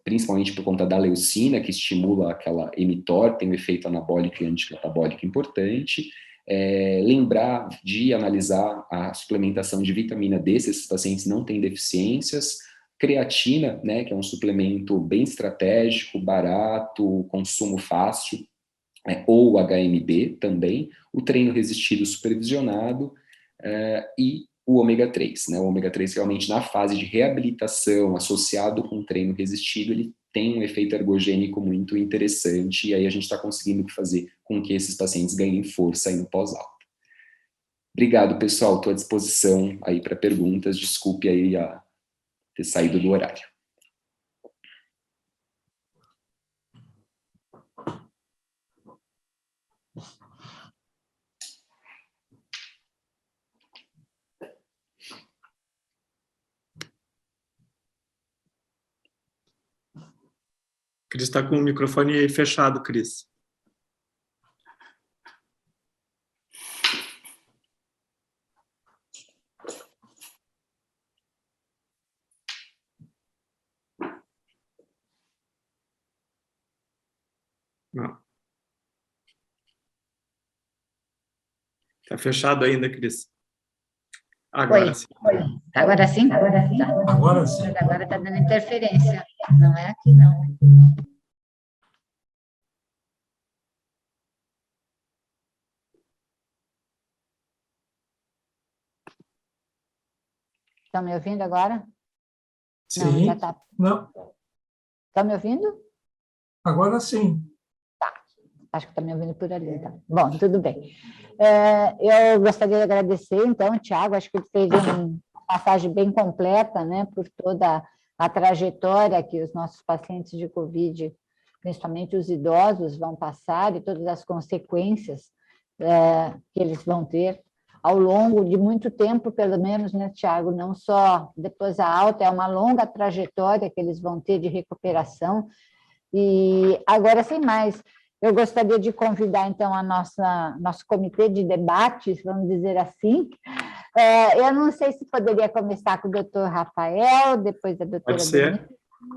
principalmente por conta da leucina, que estimula aquela mTOR, tem um efeito anabólico e anticatabólico importante. Lembrar de analisar a suplementação de vitamina D, se esses pacientes não têm deficiências. Creatina, né, que é um suplemento bem estratégico, barato, consumo fácil, ou HMB também, o treino resistido supervisionado e o ômega 3, né? O ômega 3 realmente na fase de reabilitação associado com o treino resistido, ele tem um efeito ergogênico muito interessante, e aí a gente está conseguindo fazer com que esses pacientes ganhem força aí no pós-alta. Obrigado, pessoal, estou à disposição aí para perguntas, desculpe aí ter saído do horário. Cris está com o microfone fechado, Cris. Não. Está fechado ainda, Cris. Agora sim. Agora sim? Agora sim? Agora sim. Agora está dando interferência. Não é aqui, não. Estão me ouvindo agora? Sim. Não, já tá. Não, Estão me ouvindo? agora sim. Acho que está me ouvindo por ali, tá? Bom, tudo bem. Eu gostaria de agradecer, então, o Tiago, acho que ele fez uma passagem bem completa, né, por toda a trajetória que os nossos pacientes de Covid, principalmente os idosos, vão passar e todas as consequências que eles vão ter ao longo de muito tempo, pelo menos, né, Tiago? Não só depois da alta, é uma longa trajetória que eles vão ter de recuperação. E agora, sem mais, eu gostaria de convidar, então, nosso comitê de debates, vamos dizer assim. Eu não sei se poderia começar com o doutor Rafael, depois a doutora Denise,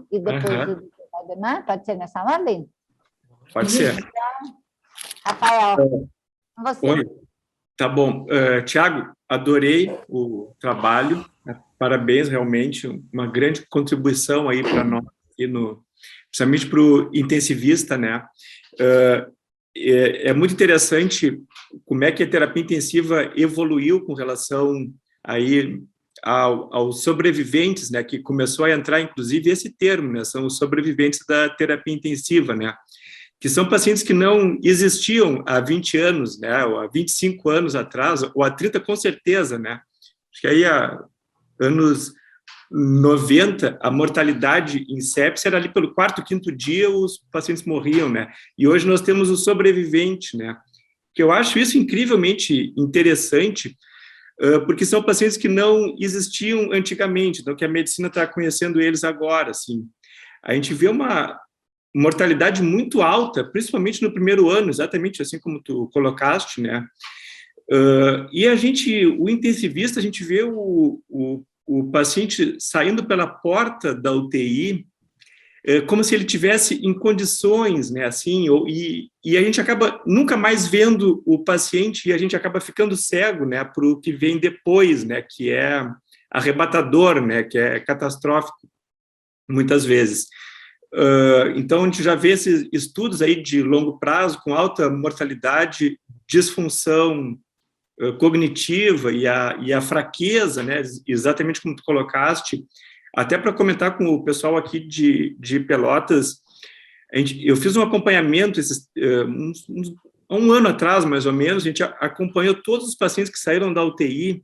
e depois o doutor Valdemar. Pode ser nessa ordem? Pode ser. Então, Rafael, você. Oi, tá bom. Tiago, adorei o trabalho, parabéns, realmente, uma grande contribuição aí para nós, aqui principalmente para o intensivista, né? é muito interessante como é que a terapia intensiva evoluiu com relação aí aos sobreviventes, né, que começou a entrar, inclusive, esse termo, né, são os sobreviventes da terapia intensiva, né, que são pacientes que não existiam há 20 anos, né, ou há 25 anos atrás, ou há 30 com certeza, né, acho que aí há anos 90, a mortalidade em sepsis era ali pelo 4º, 5º dia, os pacientes morriam, né? E hoje nós temos o sobrevivente, né? Que eu acho isso incrivelmente interessante, porque são pacientes que não existiam antigamente, então que a medicina está conhecendo eles agora, assim. A gente vê uma mortalidade muito alta, principalmente no primeiro ano, exatamente assim como tu colocaste, né? E o intensivista, a gente vê o paciente saindo pela porta da UTI como se ele tivesse em condições, né, assim, e a gente acaba nunca mais vendo o paciente e a gente acaba ficando cego, né, para o que vem depois, né, que é arrebatador, né, que é catastrófico, muitas vezes. Então, a gente já vê esses estudos aí de longo prazo, com alta mortalidade, disfunção cognitiva e a fraqueza, né, exatamente como tu colocaste, até para comentar com o pessoal aqui de Pelotas, eu fiz um acompanhamento há um ano atrás, mais ou menos, a gente acompanhou todos os pacientes que saíram da UTI,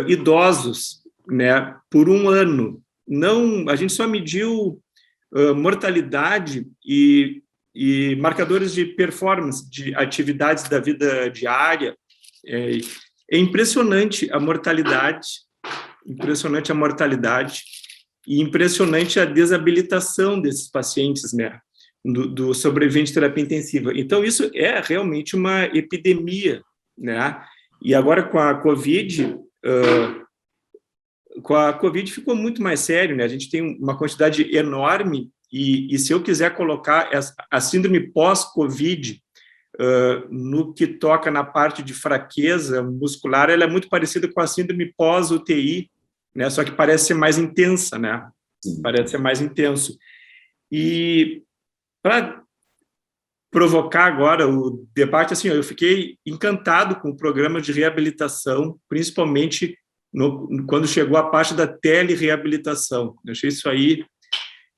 idosos, né, por um ano. Não, a gente só mediu mortalidade e marcadores de performance, de atividades da vida diária. É impressionante a mortalidade e impressionante a desabilitação desses pacientes, né, do sobrevivente de terapia intensiva. Então, isso é realmente uma epidemia, né, e agora com a COVID, ficou muito mais sério, né, a gente tem uma quantidade enorme e se eu quiser colocar a síndrome pós-COVID no que toca na parte de fraqueza muscular, ela é muito parecida com a síndrome pós-UTI, né? Só que parece ser mais intensa, né? Sim. Parece ser mais intenso. E para provocar agora o debate, assim, eu fiquei encantado com o programa de reabilitação, principalmente quando chegou a parte da telereabilitação. Eu achei isso aí.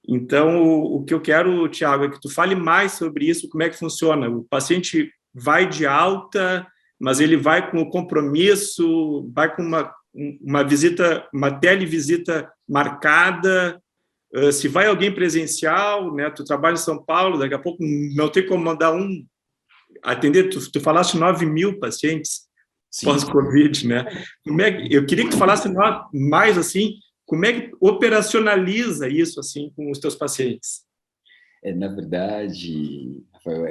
Então, o que eu quero, Tiago, é que tu fale mais sobre isso, como é que funciona. O paciente vai de alta, mas ele vai com o compromisso, vai com uma visita, uma televisita marcada. Se vai alguém presencial, né? Tu trabalha em São Paulo, daqui a pouco não tem como mandar atender. Tu falaste 9.000 pacientes pós-Covid, né? Eu queria que tu falasse mais assim. Como é que operacionaliza isso assim com os teus pacientes? Na verdade, Rafael,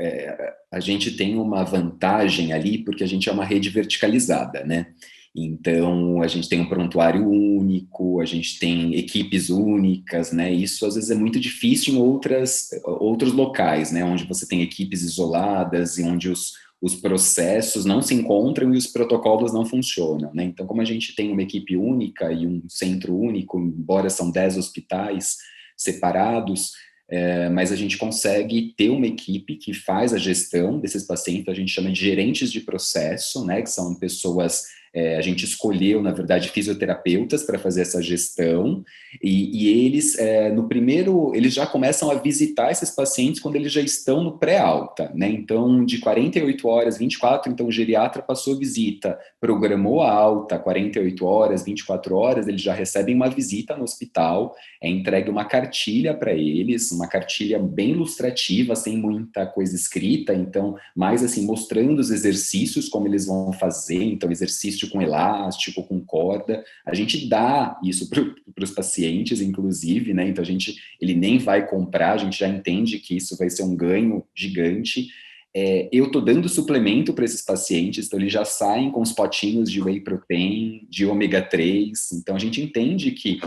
a gente tem uma vantagem ali porque a gente é uma rede verticalizada, né? Então, a gente tem um prontuário único, a gente tem equipes únicas, né? Isso, às vezes, é muito difícil em outros locais, né? Onde você tem equipes isoladas e onde os processos não se encontram e os protocolos não funcionam, né? Então, como a gente tem uma equipe única e um centro único, embora são 10 hospitais separados, mas a gente consegue ter uma equipe que faz a gestão desses pacientes, a gente chama de gerentes de processo, né? Que são pessoas... a gente escolheu, na verdade, fisioterapeutas para fazer essa gestão, e eles, eles já começam a visitar esses pacientes quando eles já estão no pré-alta, né? Então, de 48 horas, 24, então o geriatra passou visita, programou a alta, 48 horas, 24 horas, eles já recebem uma visita no hospital, é entregue uma cartilha para eles, uma cartilha bem ilustrativa, sem muita coisa escrita, então, mais assim, mostrando os exercícios, como eles vão fazer, então, exercício com elástico, com corda, a gente dá isso para os pacientes, inclusive, né, então ele nem vai comprar, a gente já entende que isso vai ser um ganho gigante. Eu estou dando suplemento para esses pacientes, então eles já saem com os potinhos de whey protein, de ômega 3, então a gente entende que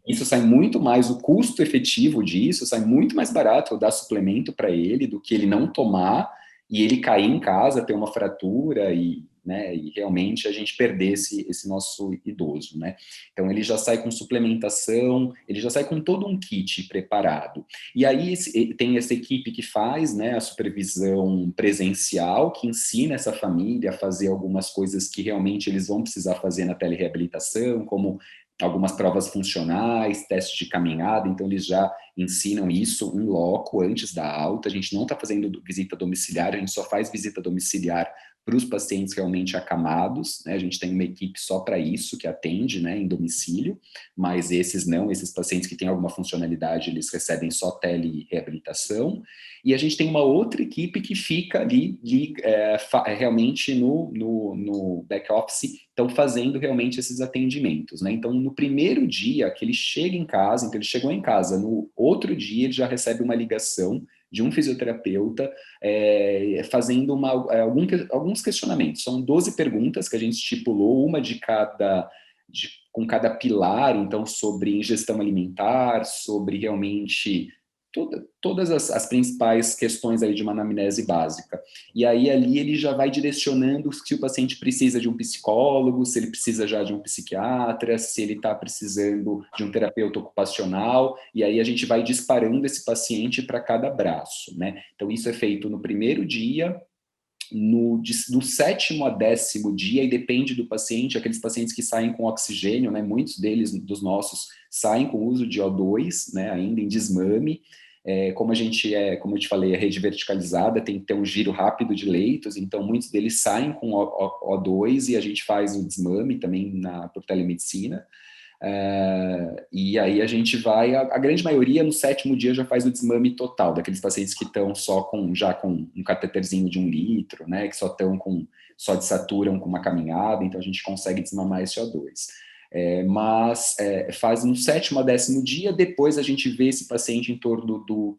isso sai muito mais, o custo efetivo disso sai muito mais barato eu dar suplemento para ele do que ele não tomar e ele cair em casa, ter uma fratura e né, e realmente a gente perder esse nosso idoso, né. Então, ele já sai com suplementação, ele já sai com todo um kit preparado. E aí tem essa equipe que faz, né, a supervisão presencial, que ensina essa família a fazer algumas coisas que realmente eles vão precisar fazer na telereabilitação, como algumas provas funcionais, testes de caminhada, então eles já ensinam isso em loco antes da alta. A gente não está fazendo visita domiciliar, a gente só faz visita domiciliar para os pacientes realmente acamados, né? A gente tem uma equipe só para isso, que atende, né, em domicílio, mas esses não, esses pacientes que têm alguma funcionalidade, eles recebem só telereabilitação, e a gente tem uma outra equipe que fica ali realmente no back-office, estão fazendo realmente esses atendimentos, né? Então, no primeiro dia que ele chega em casa, então ele chegou em casa, no outro dia ele já recebe uma ligação de um fisioterapeuta fazendo alguns questionamentos. São 12 perguntas que a gente estipulou, uma com cada pilar, então sobre ingestão alimentar, sobre realmente todas as principais questões aí de uma anamnese básica. E aí ali ele já vai direcionando se o paciente precisa de um psicólogo, se ele precisa já de um psiquiatra, se ele está precisando de um terapeuta ocupacional, e aí a gente vai disparando esse paciente para cada braço, né? Então isso é feito no primeiro dia, do 7º a 10º dia, e depende do paciente, aqueles pacientes que saem com oxigênio, né, muitos deles, dos nossos, saem com uso de O2, né, ainda em desmame. Como eu te falei, a rede verticalizada, tem que ter um giro rápido de leitos, então muitos deles saem com O2 e a gente faz o desmame também por telemedicina. E aí a gente vai, a grande maioria no 7º dia já faz o desmame total, daqueles pacientes que estão já com um cateterzinho de 1 litro, né, que só desaturam com uma caminhada, então a gente consegue desmamar esse O2. Mas faz no 7º a 10º dia, depois a gente vê esse paciente em torno do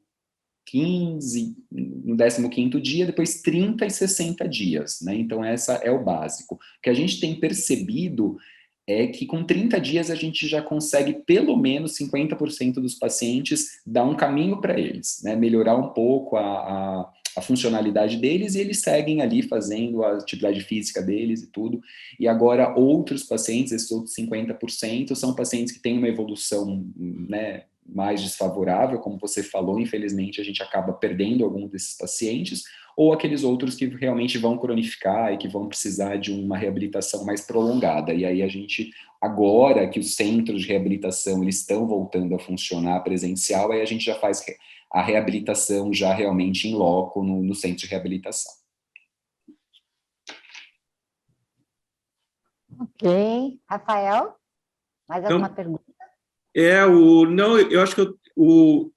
15, no 15º dia, depois 30 e 60 dias, né, então essa é o básico. O que a gente tem percebido é que com 30 dias a gente já consegue, pelo menos 50% dos pacientes, dar um caminho para eles, né? Melhorar um pouco a funcionalidade deles, e eles seguem ali fazendo a atividade física deles e tudo. E agora outros pacientes, esses outros 50%, são pacientes que têm uma evolução, né, mais desfavorável, como você falou, infelizmente a gente acaba perdendo algum desses pacientes, ou aqueles outros que realmente vão cronificar e que vão precisar de uma reabilitação mais prolongada. E aí a gente, agora que os centros de reabilitação eles estão voltando a funcionar presencial, aí a gente já faz a reabilitação já realmente em loco no centro de reabilitação. Ok. Rafael, mais alguma pergunta? Não, eu acho que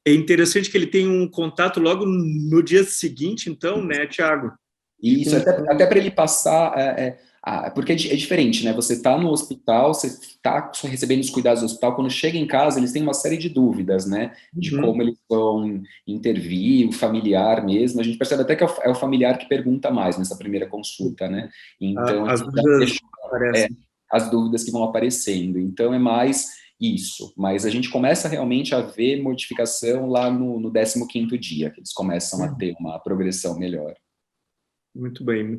é interessante que ele tem um contato logo no dia seguinte, então, né, Tiago? Isso, até para ele passar, porque é diferente, né? Você está no hospital, você está recebendo os cuidados do hospital, quando chega em casa, eles têm uma série de dúvidas, né? De como eles vão intervir, o familiar mesmo. A gente percebe até que é o familiar que pergunta mais nessa primeira consulta, né? Então, as dúvidas que vão aparecendo. Então, é mais isso, mas a gente começa realmente a ver modificação lá no 15º dia, que eles começam a ter uma progressão melhor. Muito bem,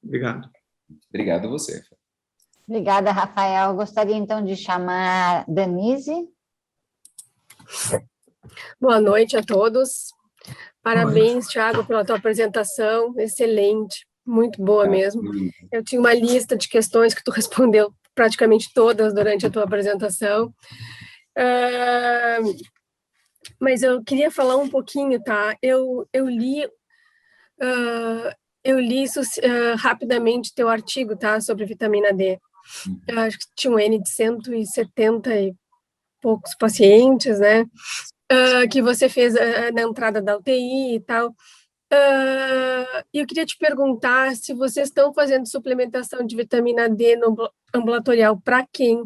obrigado. Obrigado a você. Obrigada, Rafael. Gostaria então de chamar Denise. Boa noite a todos. Parabéns, Tiago, pela tua apresentação, excelente, muito boa mesmo. Eu tinha uma lista de questões que tu respondeu praticamente todas durante a tua apresentação. Mas eu queria falar um pouquinho, tá? Eu li isso rapidamente, teu artigo, tá? Sobre vitamina D. Eu acho que tinha um N de 170 e poucos pacientes, né? Que você fez na entrada da UTI e tal. E eu queria te perguntar se vocês estão fazendo suplementação de vitamina D no ambulatorial para quem?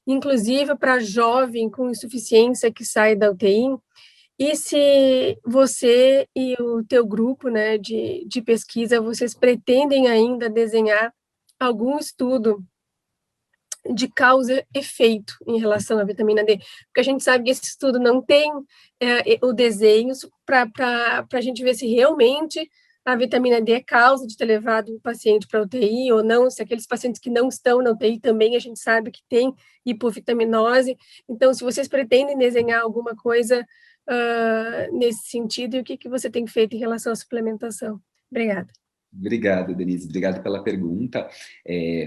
Inclusive para jovem com insuficiência que sai da UTI, e se você e o teu grupo, né, de pesquisa, vocês pretendem ainda desenhar algum estudo de causa-efeito em relação à vitamina D, porque a gente sabe que esse estudo não tem o desenho para a gente ver se realmente a vitamina D é causa de ter levado o paciente para UTI ou não, se aqueles pacientes que não estão na UTI também a gente sabe que tem hipovitaminose. Então, se vocês pretendem desenhar alguma coisa nesse sentido, e o que você tem feito em relação à suplementação? Obrigada. Obrigado, Denise. Obrigado pela pergunta.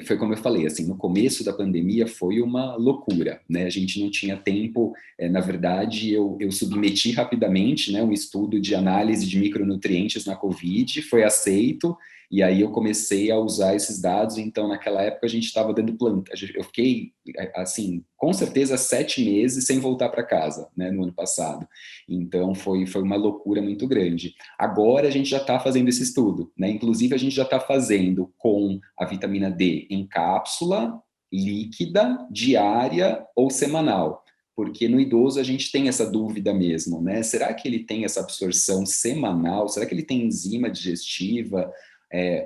Foi como eu falei, assim, no começo da pandemia foi uma loucura, né? A gente não tinha tempo. Na verdade, eu submeti rapidamente, né, um estudo de análise de micronutrientes na COVID, foi aceito, e aí eu comecei a usar esses dados. Então, naquela época, a gente estava dando planta. Eu fiquei, assim, com certeza, 7 meses sem voltar para casa, né, no ano passado. Então, foi uma loucura muito grande. Agora, a gente já está fazendo esse estudo, né? Inclusive, a gente já está fazendo com a vitamina D em cápsula, líquida, diária ou semanal. Porque no idoso a gente tem essa dúvida mesmo, né? Será que ele tem essa absorção semanal? Será que ele tem enzima digestiva?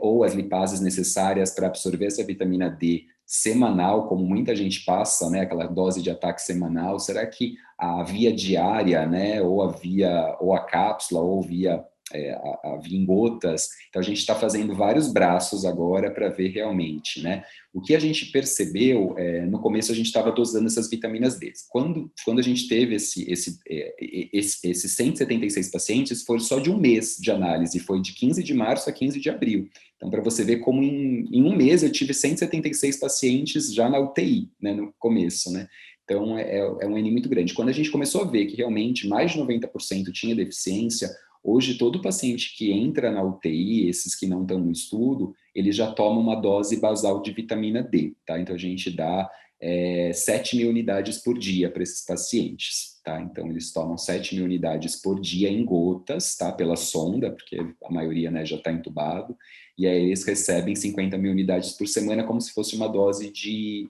Ou as lipases necessárias para absorver essa vitamina D semanal, como muita gente passa, né, aquela dose de ataque semanal? Será que a via diária, né, ou a cápsula, ou a via em gotas? Então a gente está fazendo vários braços agora para ver realmente, né? O que a gente percebeu, no começo a gente estava dosando essas vitaminas D. Quando a gente teve esses 176 pacientes, foi só de um mês de análise, foi de 15 de março a 15 de abril. Então, para você ver como em um mês eu tive 176 pacientes já na UTI, né, no começo, né? Então, é um N muito grande. Quando a gente começou a ver que realmente mais de 90% tinha deficiência, hoje todo paciente que entra na UTI, esses que não estão no estudo, ele já toma uma dose basal de vitamina D, tá? Então, a gente dá 7.000 unidades por dia para esses pacientes, tá? Então, eles tomam 7.000 unidades por dia em gotas, tá? Pela sonda, porque a maioria, né, já está entubado, e aí eles recebem 50.000 unidades por semana, como se fosse uma dose de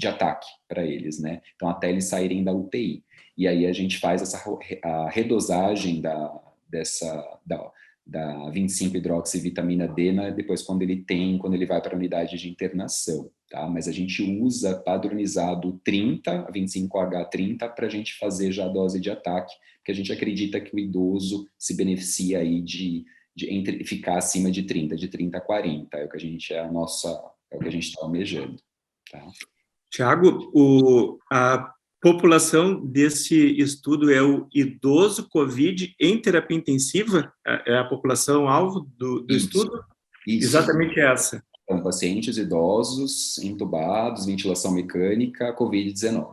ataque para eles, né? Então, até eles saírem da UTI. E aí a gente faz a redosagem da 25-hidroxivitamina D, né, depois quando ele vai para a unidade de internação, tá? Mas a gente usa padronizado 30, 25H30, para a gente fazer já a dose de ataque, porque a gente acredita que o idoso se beneficia aí de ficar acima de 30, de 30 a 40, é o que a gente está almejando, tá? Tiago, a população desse estudo é o idoso COVID em terapia intensiva? É a população-alvo do estudo? Isso. Exatamente essa. Então, pacientes idosos, entubados, ventilação mecânica, COVID-19.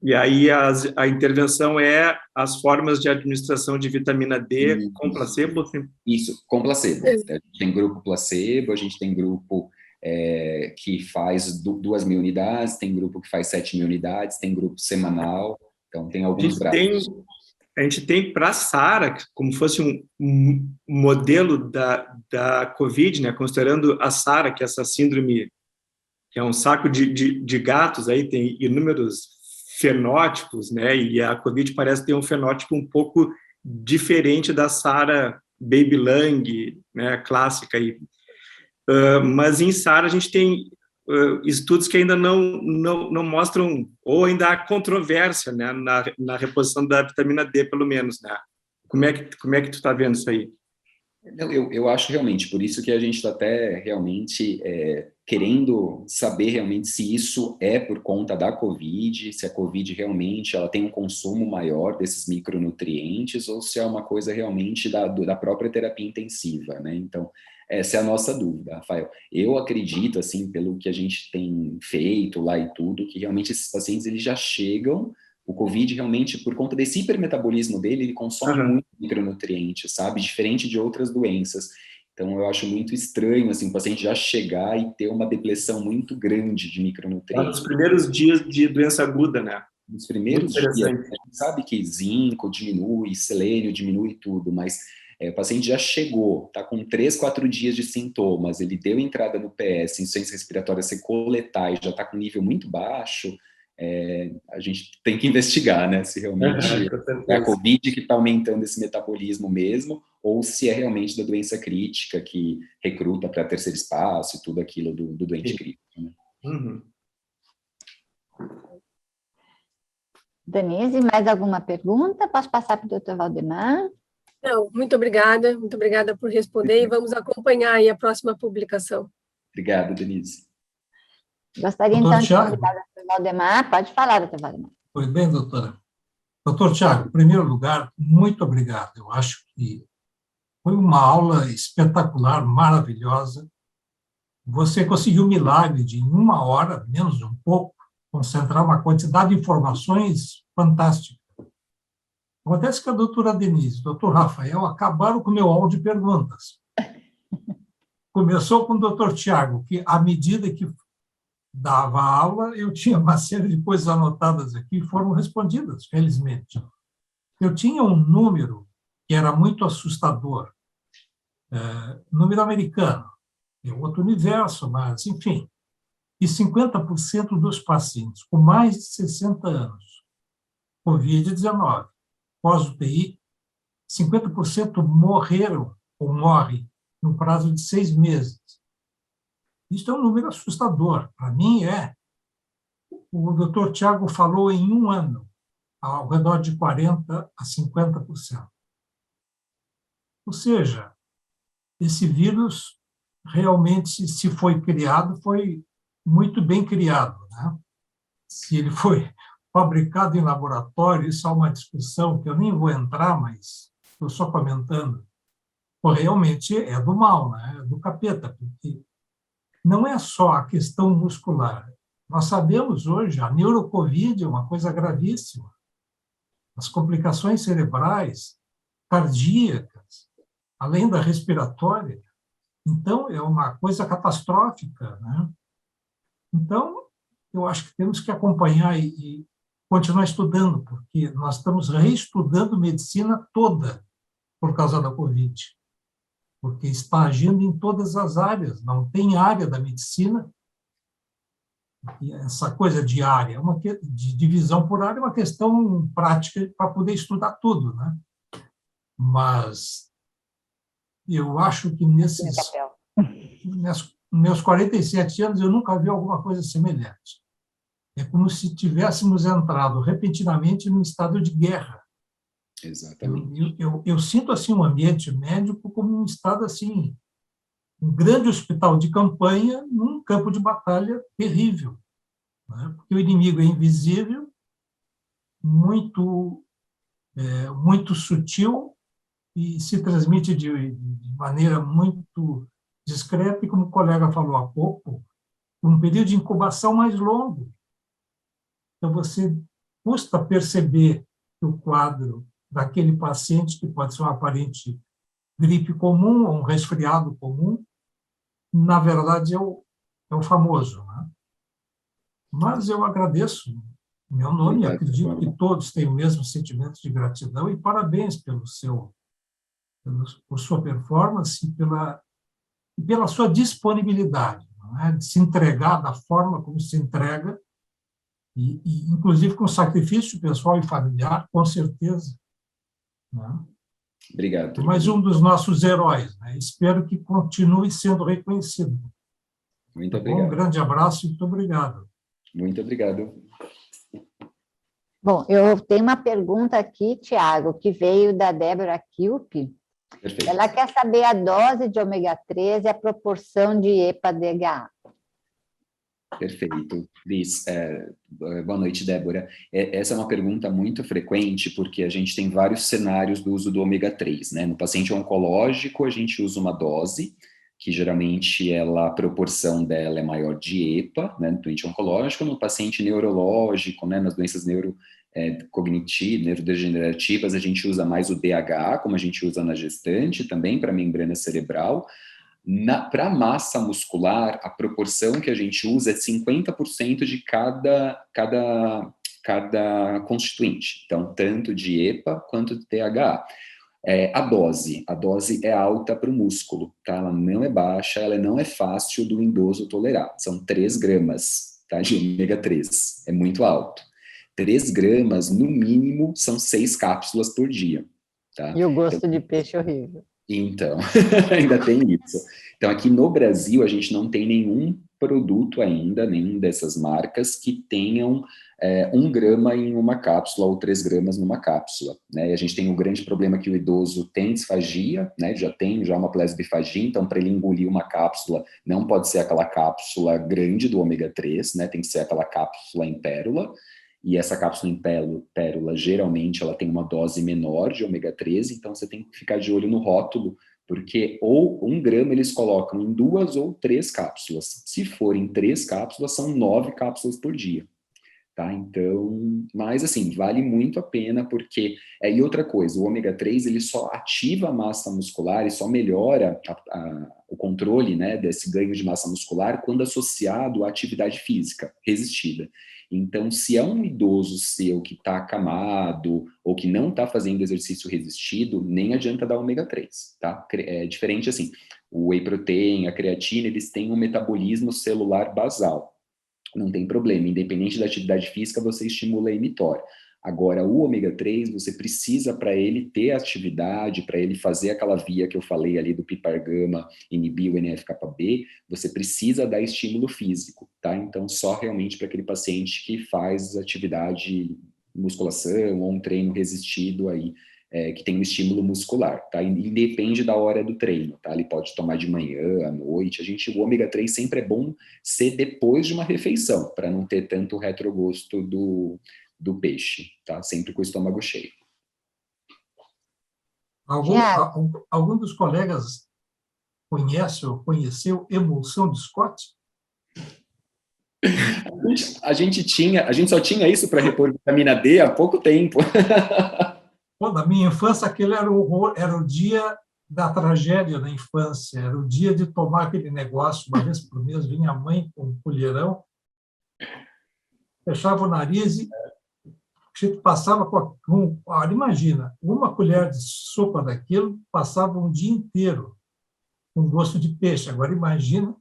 E aí a intervenção é as formas de administração de vitamina D com placebo? Isso, com placebo. A gente tem grupo placebo, a gente tem grupo que faz 2.000 unidades, tem grupo que faz 7.000 unidades, tem grupo semanal, então tem alguns braços. A gente tem para a SARA, como fosse um modelo da COVID, né, considerando a SARA, que é essa síndrome, que é um saco de gatos, aí tem inúmeros fenótipos, né, e a COVID parece ter um fenótipo um pouco diferente da SARA Baby Lung, né, clássica aí. Mas em SARA a gente tem estudos que ainda não mostram, ou ainda há controvérsia, né, na reposição da vitamina D, pelo menos, né? Como é que tu está vendo isso aí? Eu acho realmente, por isso que a gente está até realmente querendo saber realmente se isso é por conta da COVID, se a COVID realmente ela tem um consumo maior desses micronutrientes, ou se é uma coisa realmente da própria terapia intensiva, né? Então, essa é a nossa dúvida, Rafael. Eu acredito, assim, pelo que a gente tem feito lá e tudo, que realmente esses pacientes, eles já chegam, o COVID realmente, por conta desse hipermetabolismo dele, ele consome muito micronutriente, sabe? Diferente de outras doenças. Então, eu acho muito estranho, assim, o paciente já chegar e ter uma depressão muito grande de micronutrientes. Nos primeiros dias de doença aguda, né? Nos primeiros dias, a gente sabe que zinco diminui, selênio diminui tudo, mas o paciente já chegou, está com 3, 4 dias de sintomas, ele deu entrada no PS, insuficiência respiratória, se coletar e já está com nível muito baixo, a gente tem que investigar, né, se realmente é a COVID que está aumentando esse metabolismo mesmo, ou se é realmente da doença crítica que recruta para terceiro espaço e tudo aquilo do doente crítico, né? Uhum. Denise, mais alguma pergunta? Posso passar para o Dr. Valdemar? Não, muito obrigada por responder e vamos acompanhar aí a próxima publicação. Obrigado, Denise. Gostaria, Doutor então, de Tiago. convidar o doutor Valdemar. Pode falar, doutor Valdemar. Pois bem, doutora. Doutor Tiago, em primeiro lugar, muito obrigado. Eu acho que foi uma aula espetacular, maravilhosa. Você conseguiu o milagre de, em 1 hora, menos de um pouco, concentrar uma quantidade de informações fantástica. Acontece que a doutora Denise e o doutor Rafael acabaram com o meu áudio de perguntas. Começou com o doutor Tiago, que, à medida que dava aula, eu tinha uma série de coisas anotadas aqui e foram respondidas, felizmente. Eu tinha um número que era muito assustador, número americano, é outro universo, mas, enfim, e 50% dos pacientes com mais de 60 anos, Covid-19, pós-UTI, 50% morreram ou morrem no prazo de 6 meses. Isso é um número assustador. Para mim, o doutor Tiago falou em 1 ano, ao redor de 40% a 50%. Ou seja, esse vírus realmente, se foi criado, foi muito bem criado, né? Se ele foi fabricado em laboratório, isso é uma discussão que eu nem vou entrar, mas estou só comentando. Pô, realmente é do mal, né? É do capeta, porque não é só a questão muscular. Nós sabemos hoje, a neurocovid é uma coisa gravíssima. As complicações cerebrais, cardíacas, além da respiratória. Então, é uma coisa catastrófica, né? Então, eu acho que temos que acompanhar e continuar estudando, porque nós estamos reestudando medicina toda por causa da Covid, porque está agindo em todas as áreas, não tem área da medicina. E essa coisa de área, de divisão por área, é uma questão prática para poder estudar tudo, né? Mas eu acho que nesses meus 47 anos eu nunca vi alguma coisa semelhante. É como se tivéssemos entrado repentinamente num estado de guerra. Exatamente. Eu sinto assim um ambiente médico como um estado assim, um grande hospital de campanha num campo de batalha terrível, né? Porque o inimigo é invisível, muito sutil e se transmite de maneira muito discreta e, como o colega falou há pouco, um período de incubação mais longo. Então, você custa perceber que o quadro daquele paciente, que pode ser uma aparente gripe comum ou um resfriado comum, na verdade é o famoso, né? Mas eu agradeço em meu nome, acredito que todos têm o mesmo sentimento de gratidão e parabéns por sua performance e pela sua disponibilidade, não é? De se entregar da forma como se entrega, e inclusive com sacrifício pessoal e familiar, com certeza. Né? Obrigado. Mais um dos nossos heróis, né? Espero que continue sendo reconhecido. Muito obrigado. Um grande abraço e muito obrigado. Muito obrigado. Bom, eu tenho uma pergunta aqui, Tiago, que veio da Débora Kilpe. Perfeito. Ela quer saber a dose de ômega 3 e a proporção de EPA-DHA. Perfeito. Liz, boa noite, Débora. Essa é uma pergunta muito frequente, porque a gente tem vários cenários do uso do ômega 3, né? No paciente oncológico, a gente usa uma dose, que geralmente a proporção dela é maior de EPA, né, no doente oncológico. No paciente neurológico, né, nas doenças cognitivas, neurodegenerativas, a gente usa mais o DHA, como a gente usa na gestante, também para a membrana cerebral. Para a massa muscular, a proporção que a gente usa é 50% de cada constituinte, então, tanto de EPA quanto de DHA. A dose é alta para o músculo, tá? Ela não é baixa, ela não é fácil do idoso tolerar. São 3 gramas, tá, de ômega 3, é muito alto. 3 gramas, no mínimo, são 6 cápsulas por dia. Tá? E o gosto de peixe horrível. Então, ainda tem isso. Então, aqui no Brasil, a gente não tem nenhum produto ainda, nenhum dessas marcas que tenham 1 grama em uma cápsula ou 3 gramas numa cápsula, né? E a gente tem um grande problema que o idoso tem disfagia, né? Já tem uma plesobifagia, então para ele engolir uma cápsula, não pode ser aquela cápsula grande do ômega 3, né? Tem que ser aquela cápsula em pérola, e essa cápsula em pérola, geralmente, ela tem uma dose menor de ômega 3, então você tem que ficar de olho no rótulo, porque ou 1 grama eles colocam em 2 ou 3 cápsulas. Se forem 3 cápsulas, são 9 cápsulas por dia. Tá? Então, mas assim, vale muito a pena, porque... E outra coisa, o ômega 3, ele só ativa a massa muscular e só melhora o controle, né, desse ganho de massa muscular quando associado à atividade física resistida. Então, se é um idoso seu que está acamado ou que não está fazendo exercício resistido, nem adianta dar ômega 3, tá? É diferente assim, o whey protein, a creatina, eles têm um metabolismo celular basal. Não tem problema, independente da atividade física, você estimula a mTOR. Agora, o ômega 3, você precisa, para ele ter atividade, para ele fazer aquela via que eu falei ali do pipargama, inibir o NF-κB, você precisa dar estímulo físico, tá? Então, só realmente para aquele paciente que faz atividade, musculação ou um treino resistido aí, que tem um estímulo muscular, tá? E depende da hora do treino, tá? Ele pode tomar de manhã, à noite. O ômega 3 sempre é bom ser depois de uma refeição, para não ter tanto retrogosto do peixe, tá? Sempre com o estômago cheio. Algum dos colegas conhece ou conheceu emulsão de Scott? A gente só tinha isso para repor vitamina D há pouco tempo. Pô, na minha infância, aquele era o dia da tragédia na infância, era o dia de tomar aquele negócio, uma vez por mês, vinha a mãe com um colherão, fechava o nariz e a gente passava olha, imagina, uma colher de sopa daquilo, passava um dia inteiro com gosto de peixe. Agora imagina,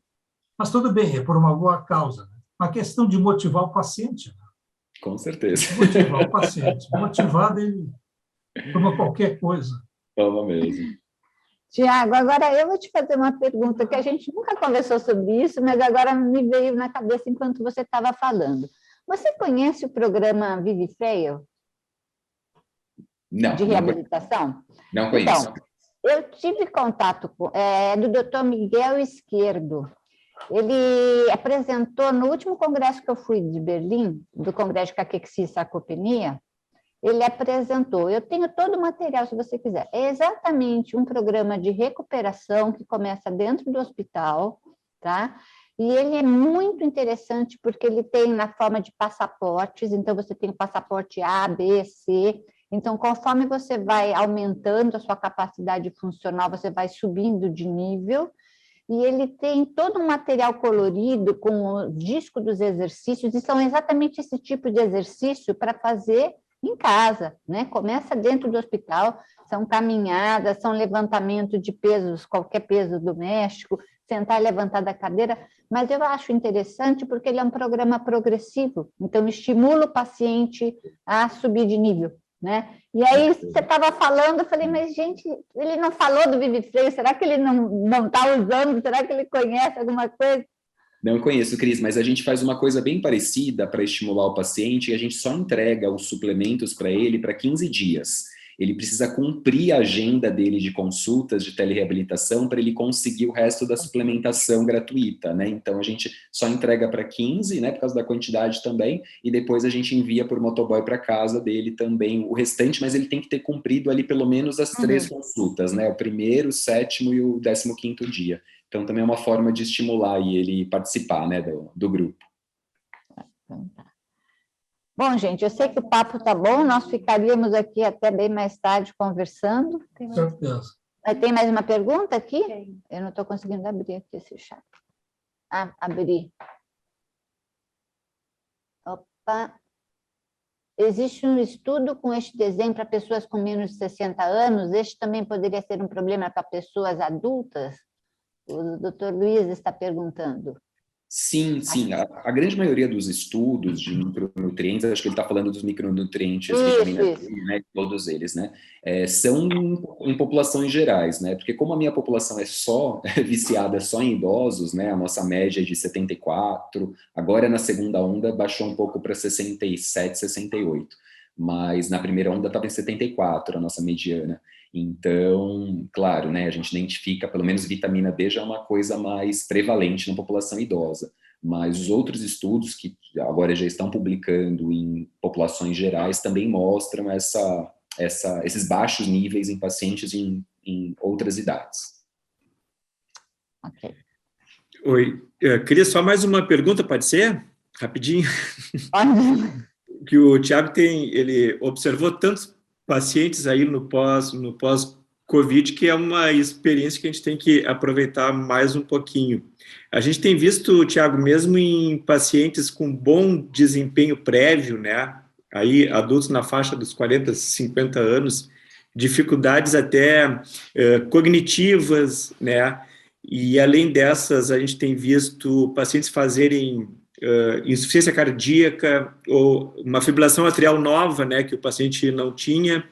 mas tudo bem, é por uma boa causa, né? Uma questão de motivar o paciente. Né? Com certeza. Motivar o paciente. Motivado, ele toma qualquer coisa. Toma mesmo. Tiago, agora eu vou te fazer uma pergunta que a gente nunca conversou sobre isso, mas agora me veio na cabeça enquanto você estava falando. Você conhece o programa Vivifreio? Não. De reabilitação? Não conheço. Então, eu tive contato do Dr. Miguel Esquerdo. Ele apresentou no último congresso que eu fui de Berlim, do Congresso de Caquexia e Sarcopenia, ele apresentou, eu tenho todo o material, se você quiser, é exatamente um programa de recuperação que começa dentro do hospital, tá? E ele é muito interessante porque ele tem na forma de passaportes, então você tem o passaporte A, B, C, então conforme você vai aumentando a sua capacidade funcional, você vai subindo de nível, e ele tem todo um material colorido com o disco dos exercícios, e são exatamente esse tipo de exercício para fazer em casa, né? Começa dentro do hospital, são caminhadas, são levantamento de pesos, qualquer peso doméstico, sentar e levantar da cadeira, mas eu acho interessante porque ele é um programa progressivo, então estimula o paciente a subir de nível, né? E aí você estava falando, eu falei, mas gente, ele não falou do Vivifreio, será que ele não está usando, será que ele conhece alguma coisa? Não conheço, Cris, mas a gente faz uma coisa bem parecida para estimular o paciente e a gente só entrega os suplementos para ele para 15 dias. Ele precisa cumprir a agenda dele de consultas de telereabilitação para ele conseguir o resto da suplementação gratuita, né? Então, a gente só entrega para 15, né, por causa da quantidade também, e depois a gente envia por motoboy para casa dele também o restante, mas ele tem que ter cumprido ali pelo menos as 3 consultas, né? O primeiro, o 7º e o 15º dia. Então, também é uma forma de estimular e ele participar, né, do grupo. Bom, gente, eu sei que o papo está bom, nós ficaríamos aqui até bem mais tarde conversando. Certeza. Tem mais uma pergunta aqui? Eu não estou conseguindo abrir aqui esse chat. Ah, abri. Opa. Existe um estudo com este desenho para pessoas com menos de 60 anos? Este também poderia ser um problema para pessoas adultas? O doutor Luiz está perguntando. Sim, sim. A grande maioria dos estudos de micronutrientes, acho que ele está falando dos micronutrientes, vitamina D, né, todos eles, né, são em populações gerais, né, porque como a minha população é só viciada só em idosos, né, a nossa média é de 74, agora na segunda onda baixou um pouco para 67, 68, mas na primeira onda estava em 74, a nossa mediana. Então, claro, né, a gente identifica, pelo menos vitamina D já é uma coisa mais prevalente na população idosa, mas os outros estudos que agora já estão publicando em populações gerais também mostram esses baixos níveis em pacientes em outras idades. Ok. Oi, eu queria só mais uma pergunta, pode ser? Rapidinho. Que o Tiago ele observou tantos pacientes aí no pós-Covid, que é uma experiência que a gente tem que aproveitar mais um pouquinho. A gente tem visto, Tiago, mesmo em pacientes com bom desempenho prévio, né, aí adultos na faixa dos 40, 50 anos, dificuldades até cognitivas, né, e além dessas, a gente tem visto pacientes fazerem insuficiência cardíaca ou uma fibrilação atrial nova, né, que o paciente não tinha,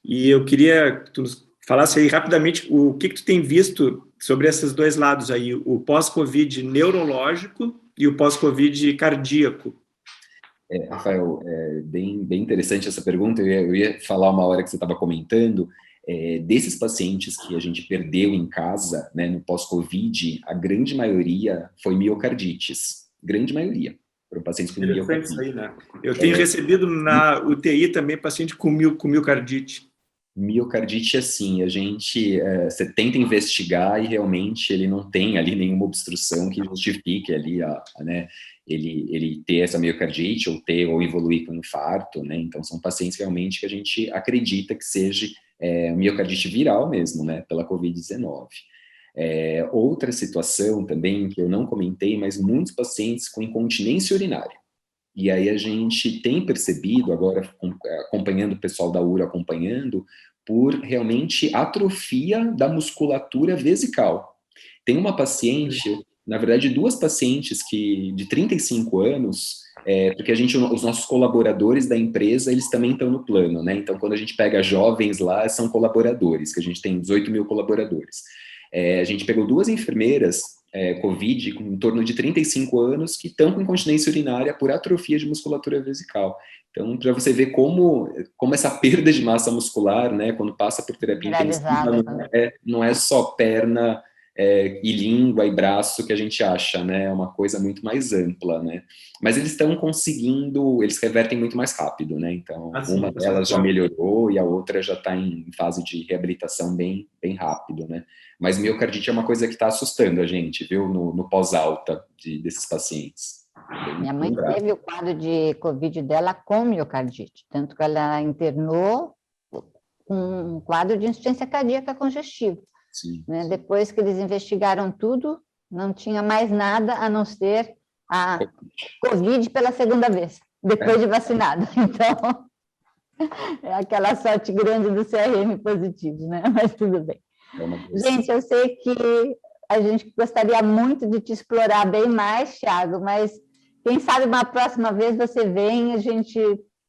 e eu queria que tu nos falasse aí rapidamente o que tu tem visto sobre esses dois lados aí, o pós-Covid neurológico e o pós-Covid cardíaco. Rafael, bem interessante essa pergunta, eu ia falar uma hora que você estava comentando, desses pacientes que a gente perdeu em casa, né, no pós-Covid, a grande maioria foi miocardites, grande maioria, foram pacientes com miocardite. Isso aí, né? Eu tenho recebido na UTI também paciente com miocardite. Miocardite, assim, você tenta investigar e realmente ele não tem ali nenhuma obstrução que justifique ali, né, ele ter essa miocardite ou evoluir com infarto, né, então são pacientes realmente que a gente acredita que seja miocardite viral mesmo, né, pela Covid-19. Outra situação também que eu não comentei, mas muitos pacientes com incontinência urinária. E aí a gente tem percebido, agora acompanhando o pessoal da URA acompanhando, por realmente atrofia da musculatura vesical. Tem uma paciente, na verdade duas pacientes de 35 anos, porque os nossos colaboradores da empresa, eles também estão no plano, né? Então quando a gente pega jovens lá, são colaboradores, que a gente tem 18 mil colaboradores. A gente pegou duas enfermeiras Covid, com em torno de 35 anos, que estão com incontinência urinária por atrofia de musculatura vesical. Então, para você ver como essa perda de massa muscular, né, quando passa por terapia intensiva, não é só perna e língua e braço que a gente acha, né, é uma coisa muito mais ampla, né. Mas eles estão conseguindo, eles revertem muito mais rápido, né, então uma delas já melhorou e a outra já está em fase de reabilitação bem rápido, né. Mas miocardite é uma coisa que está assustando a gente, viu, no pós-alta desses pacientes. Minha mãe teve o quadro de Covid dela com miocardite, tanto que ela internou com um quadro de insuficiência cardíaca congestiva. Né? Depois que eles investigaram tudo, não tinha mais nada a não ser a Covid pela segunda vez, depois de vacinada. Então, é aquela sorte grande do CRM positivo, né? Mas tudo bem. Gente, eu sei que a gente gostaria muito de te explorar bem mais, Thiago, mas quem sabe uma próxima vez você vem, a gente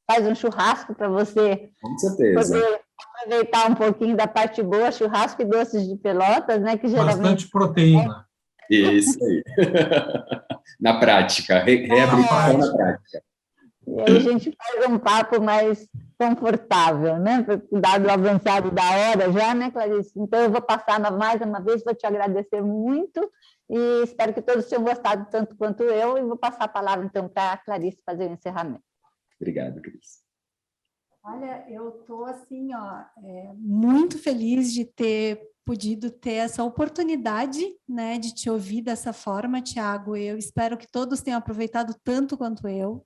faz um churrasco para você poder aproveitar um pouquinho da parte boa, churrasco e doces de Pelotas, né? Que geralmente bastante proteína. Isso aí. Na prática, reabilitação na prática. E aí a gente faz um papo mais confortável, né? Dado o avançado da hora já, né, Clarice? Então, eu vou passar mais uma vez, vou te agradecer muito e espero que todos tenham gostado tanto quanto eu e vou passar a palavra, então, para a Clarice fazer o encerramento. Obrigado, Cris. Olha, eu estou, assim, muito feliz de ter podido ter essa oportunidade, né, de te ouvir dessa forma, Tiago. Eu espero que todos tenham aproveitado tanto quanto eu.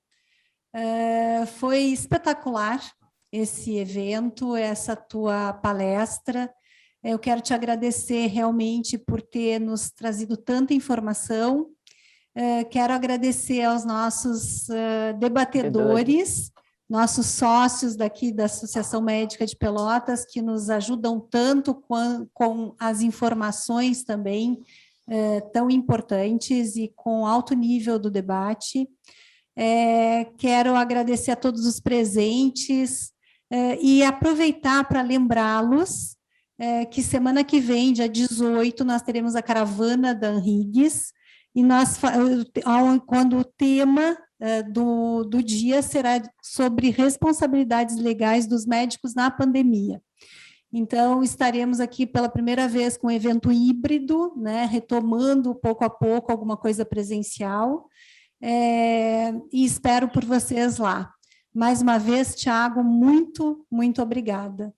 Foi espetacular esse evento, essa tua palestra. Eu quero te agradecer realmente por ter nos trazido tanta informação. Quero agradecer aos nossos debatedores, nossos sócios daqui da Associação Médica de Pelotas, que nos ajudam tanto com as informações também tão importantes e com alto nível do debate. Quero agradecer a todos os presentes e aproveitar para lembrá-los que semana que vem, dia 18, nós teremos a caravana da Anhiggs, e quando o tema do dia será sobre responsabilidades legais dos médicos na pandemia. Então, estaremos aqui pela primeira vez com um evento híbrido, né, retomando pouco a pouco alguma coisa presencial, e espero por vocês lá. Mais uma vez, Tiago, muito, muito obrigada.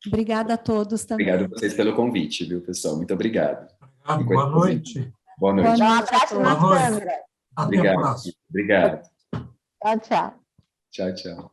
Obrigada a todos também. Obrigado a vocês pelo convite, viu, pessoal? Muito obrigado. Obrigado, boa noite. Boa noite. Um abraço na Boa noite. câmera. Até a Obrigado. próxima. Obrigado. Tchau, tchau. Tchau, tchau.